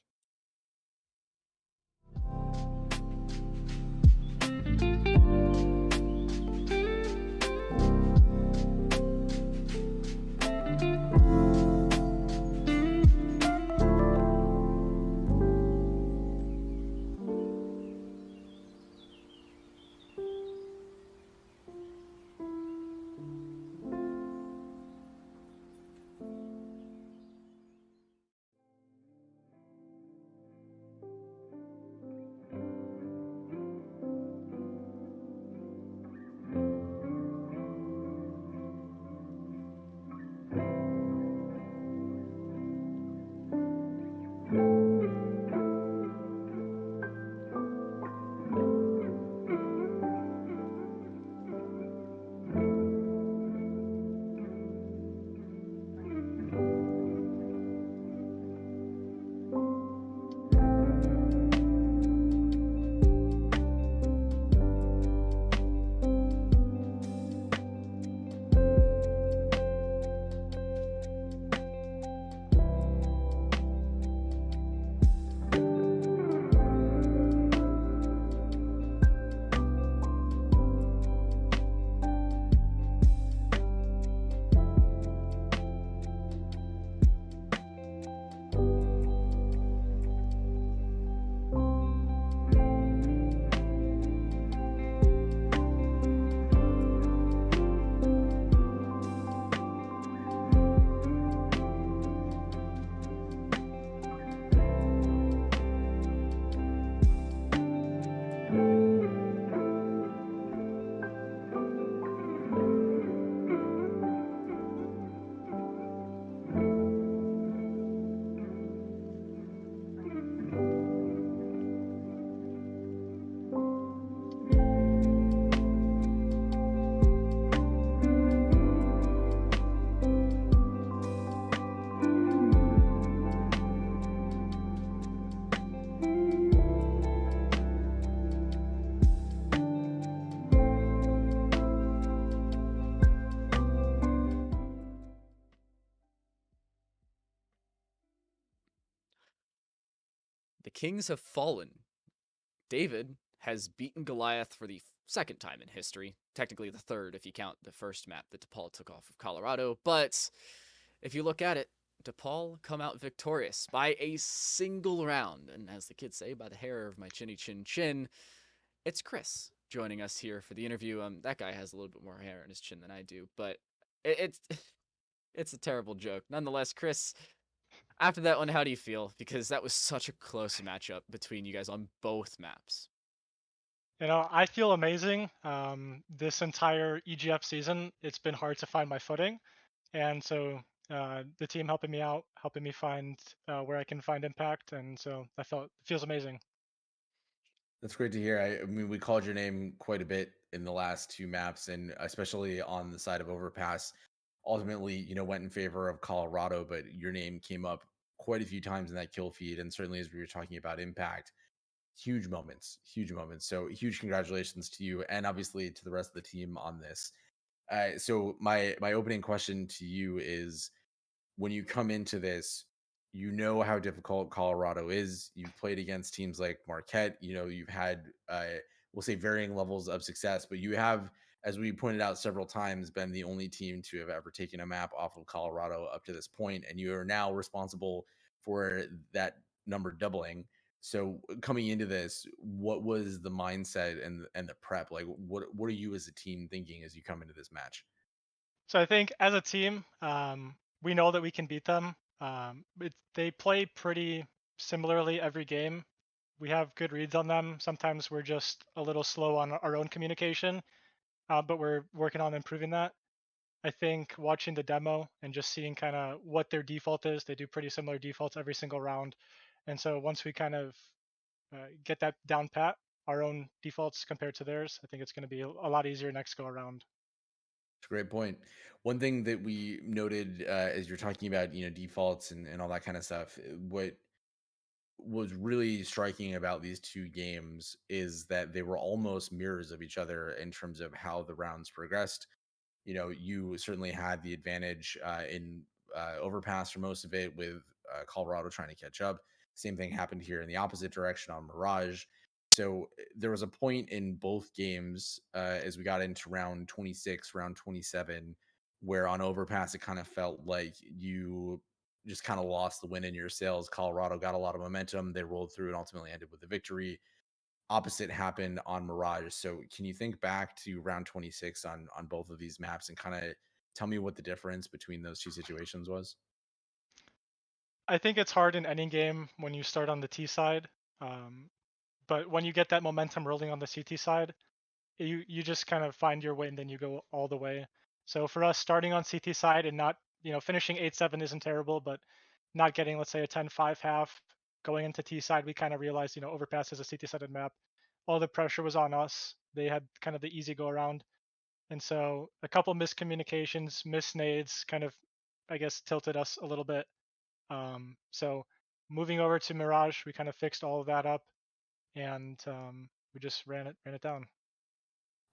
The kings have fallen. David has beaten Goliath for the second time in history. Technically the third if you count the first map that DePaul took off of Colorado. But if you look at it, DePaul come out victorious by a single round. And as the kids say, by the hair of my chinny chin chin, it's Chris joining us here for the interview. That guy has a little bit more hair on his chin than I do, but it's it's a terrible joke. Nonetheless, Chris, after that one, how do you feel? Because that was such a close matchup between you guys on both maps. I feel amazing. This entire EGF season, it's been hard to find my footing, and so the team helping me out, helping me find where I can find impact, and so it feels amazing. That's great to hear. I mean, we called your name quite a bit in the last two maps, and especially on the side of Overpass. Ultimately, went in favor of Colorado, but your name came up quite a few times in that kill feed, and certainly as we were talking about impact, huge moments, huge moments. So huge congratulations to you, and obviously to the rest of the team on this. So my opening question to you is, when you come into this, you know how difficult Colorado is. You've played against teams like Marquette. You've had, we'll say, varying levels of success, but you have, as we pointed out several times, been the only team to have ever taken a map off of Colorado up to this point, and you are now responsible for that number doubling. So coming into this, what was the mindset and the prep? Like, what are you as a team thinking as you come into this match? So I think as a team, we know that we can beat them. They play pretty similarly every game. We have good reads on them. Sometimes we're just a little slow on our own communication, but we're working on improving that. I think watching the demo and just seeing kind of what their default is, they do pretty similar defaults every single round. And so once we kind of get that down pat, our own defaults compared to theirs, I think it's going to be a lot easier next go around. It's a great point. One thing that we noted as you're talking about, defaults and all that kind of stuff, what was really striking about these two games is that they were almost mirrors of each other in terms of how the rounds progressed. You certainly had the advantage in overpass for most of it, with Colorado trying to catch up. Same thing happened here in the opposite direction on Mirage. So there was a point in both games as we got into round 26, round 27, where on overpass it kind of felt like you just kind of lost the wind in your sails. Colorado got a lot of momentum. They rolled through and ultimately ended with a victory. Opposite happened on Mirage. So can you think back to round 26 on both of these maps and kind of tell me what the difference between those two situations was? I think it's hard in any game when you start on the T side, um, but when you get that momentum rolling on the CT side, you just kind of find your way and then you go all the way. So for us, starting on CT side and not finishing 8-7 isn't terrible, but not getting, let's say, a 10-5 half going into T side, we kind of realized overpass is a CT sided map. All the pressure was on us. They had kind of the easy go around, and so a couple miscommunications, missed nades, kind of, I guess, tilted us a little bit. So moving over to Mirage, we kind of fixed all of that up, and we just ran it down.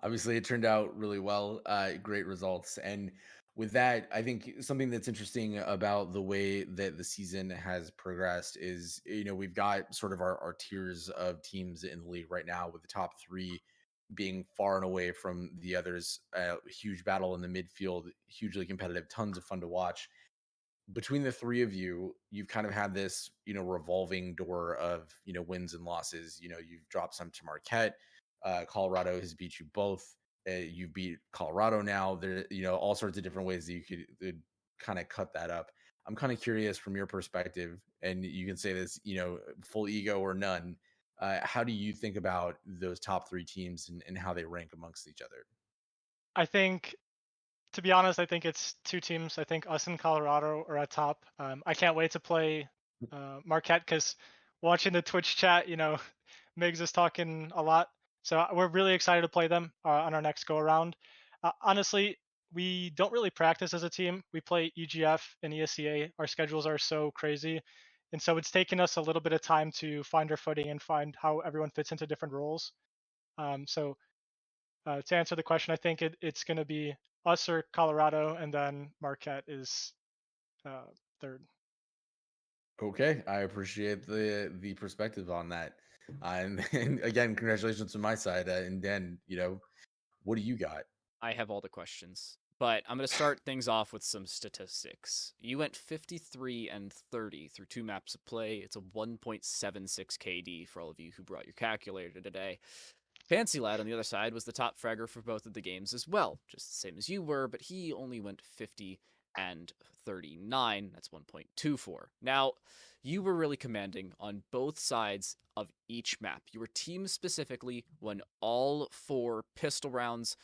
Obviously, it turned out really well. Great results. And with that, I think something that's interesting about the way that the season has progressed is, we've got sort of our tiers of teams in the league right now, with the top three being far and away from the others. Huge battle in the midfield, hugely competitive, tons of fun to watch. Between the three of you, you've kind of had this, revolving door of, wins and losses. You've dropped some to Marquette. Colorado has beat you both. You've beat Colorado now. There, all sorts of different ways that you could kind of cut that up. I'm kind of curious from your perspective, and you can say this, full ego or none. How do you think about those top three teams and how they rank amongst each other? I think, to be honest, I think it's two teams. I think us and Colorado are at top. I can't wait to play Marquette because watching the Twitch chat, Migs is talking a lot. So we're really excited to play them on our next go around. Honestly, we don't really practice as a team. We play EGF and ESCA. Our schedules are so crazy. And so it's taken us a little bit of time to find our footing and find how everyone fits into different roles. So to answer the question, I think it's going to be us or Colorado, and then Marquette is uh, third. Okay, I appreciate the perspective on that. And again, congratulations on my side. And Dan, what do you got? I have all the questions, but I'm going to start things off with some statistics. You went 53 and 30 through 2 maps of play. It's a 1.76 KD for all of you who brought your calculator today. Fancy Lad on the other side was the top fragger for both of the games as well, just the same as you were, but he only went 50 and 39. That's 1.24. Now, you were really commanding on both sides of each map. Your team specifically won all 4 pistol rounds.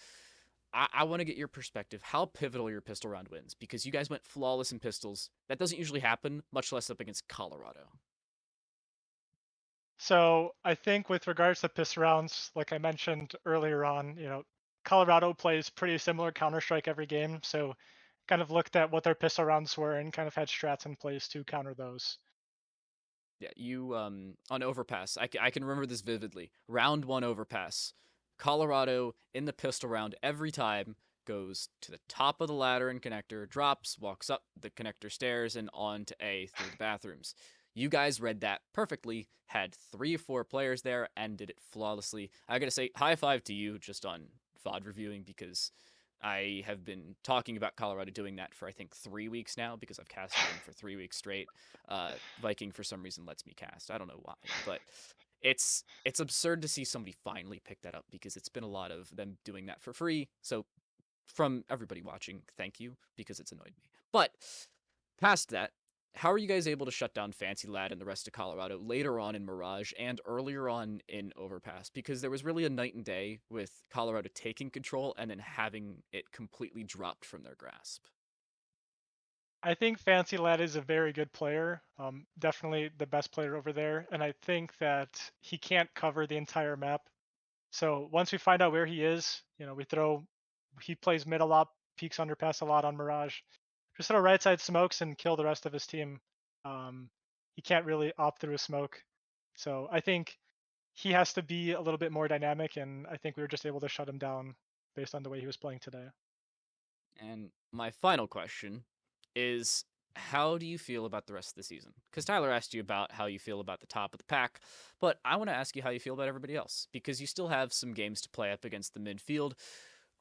I want to get your perspective, how pivotal your pistol round wins, because you guys went flawless in pistols. That doesn't usually happen, much less up against Colorado. So I think with regards to pistol rounds, like I mentioned earlier on, Colorado plays pretty similar Counter-Strike every game. So kind of looked at what their pistol rounds were and kind of had strats in place to counter those. Yeah, you on overpass. I can remember this vividly. Round 1 overpass. Colorado in the pistol round every time goes to the top of the ladder and connector, drops, walks up the connector stairs and on to A through the bathrooms. You guys read that perfectly, had 3 or 4 players there, and did it flawlessly. I gotta say, high five to you just on VOD reviewing, because I have been talking about Colorado doing that for I think 3 weeks now, because I've casted them for 3 weeks straight. Viking for some reason lets me cast. I don't know why, but it's absurd to see somebody finally pick that up, because it's been a lot of them doing that for free. So from everybody watching, thank you, because it's annoyed me. But past that, how are you guys able to shut down Fancy Lad and the rest of Colorado later on in Mirage and earlier on in Overpass? Because there was really a night and day with Colorado taking control and then having it completely dropped from their grasp. I think Fancy Lad is a very good player. Definitely the best player over there, and I think that he can't cover the entire map. So once we find out where he is, he plays mid a lot, peeks underpass a lot on Mirage. Just throw right side smokes and kill the rest of his team. Um, he can't really opt through a smoke. So I think he has to be a little bit more dynamic, and I think we were just able to shut him down based on the way he was playing today. And my final question is, how do you feel about the rest of the season? Because Tyler asked you about how you feel about the top of the pack, but I want to ask you how you feel about everybody else, because you still have some games to play up against the midfield.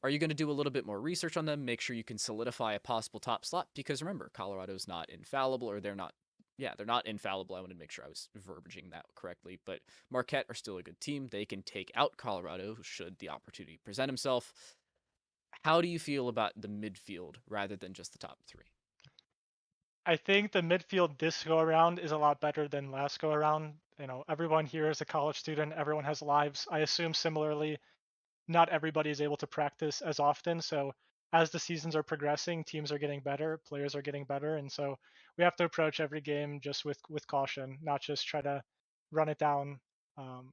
Are you going to do a little bit more research on them, make sure you can solidify a possible top slot? Because remember, Colorado's not infallible, or they're not infallible. I wanted to make sure I was verbiaging that correctly. But Marquette are still a good team. They can take out Colorado should the opportunity present himself. How do you feel about the midfield rather than just the top three? I think the midfield this go around is a lot better than last go around. Everyone here is a college student, everyone has lives. I assume similarly, not everybody is able to practice as often. So as the seasons are progressing, teams are getting better, players are getting better, and so we have to approach every game just with caution, not just try to run it down. Um,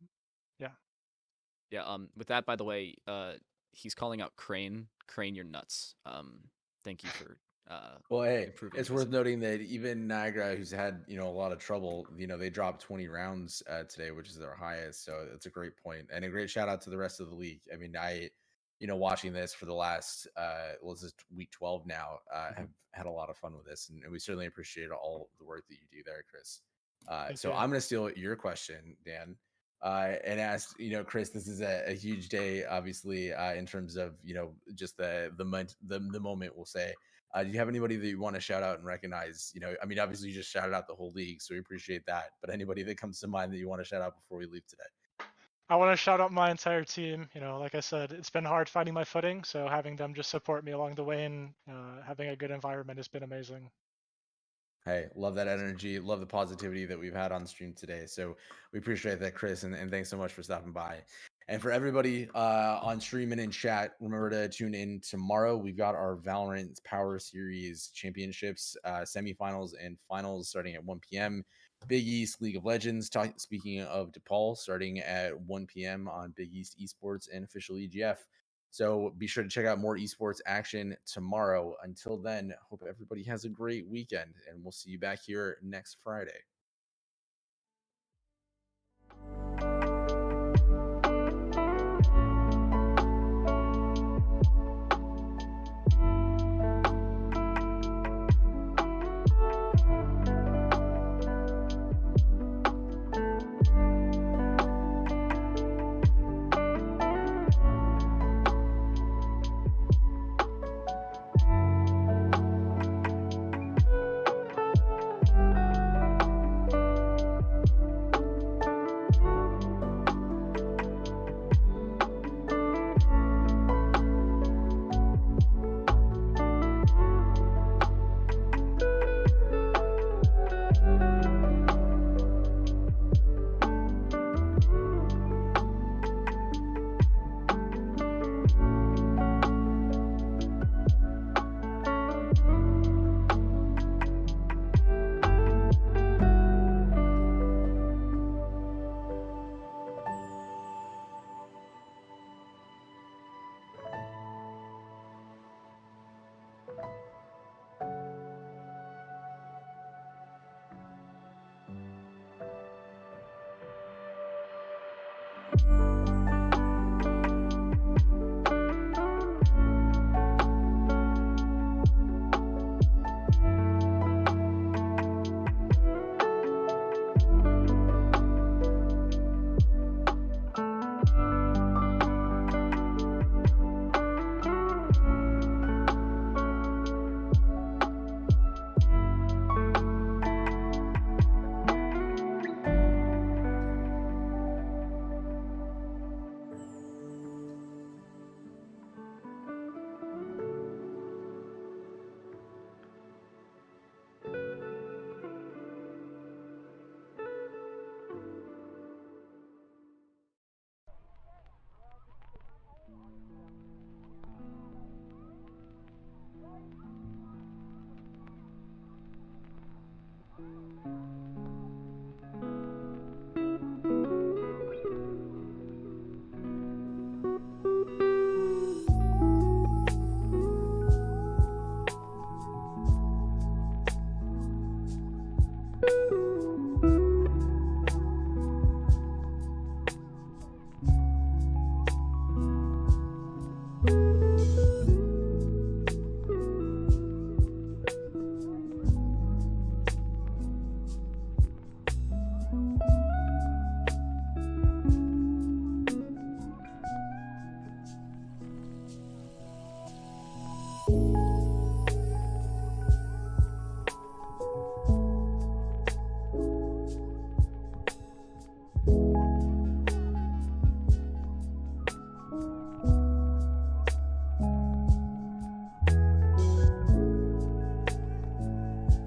yeah. Yeah. With that, by the way, he's calling out Crane. Crane, you're nuts. Thank you for Well, hey, improving it's his. worth noting that even Niagara, who's had a lot of trouble, they dropped 20 rounds today, which is their highest. So it's a great point, and a great shout out to the rest of the league. I mean, watching this for the last this is week 12 now, have had a lot of fun with this, and we certainly appreciate all the work that you do there, Chris. So I'm going to steal your question, Dan, and ask, Chris, this is a huge day, obviously, in terms of just the moment, we'll say. Do you have anybody that you want to shout out and recognize? I mean, obviously you just shouted out the whole league, so we appreciate that. But anybody that comes to mind that you want to shout out before we leave today? I want to shout out my entire team. Like I said, it's been hard finding my footing, so having them just support me along the way and having a good environment has been amazing. Hey, love that energy. Love the positivity that we've had on stream today. So we appreciate that, Chris, and thanks so much for stopping by. And for everybody on stream and in chat, remember to tune in tomorrow. We've got our Valorant Power Series Championships semifinals and finals starting at 1 p.m. Big East League of Legends. Speaking of DePaul, starting at 1 p.m. on Big East Esports and official EGF. So be sure to check out more esports action tomorrow. Until then, hope everybody has a great weekend, and we'll see you back here next Friday.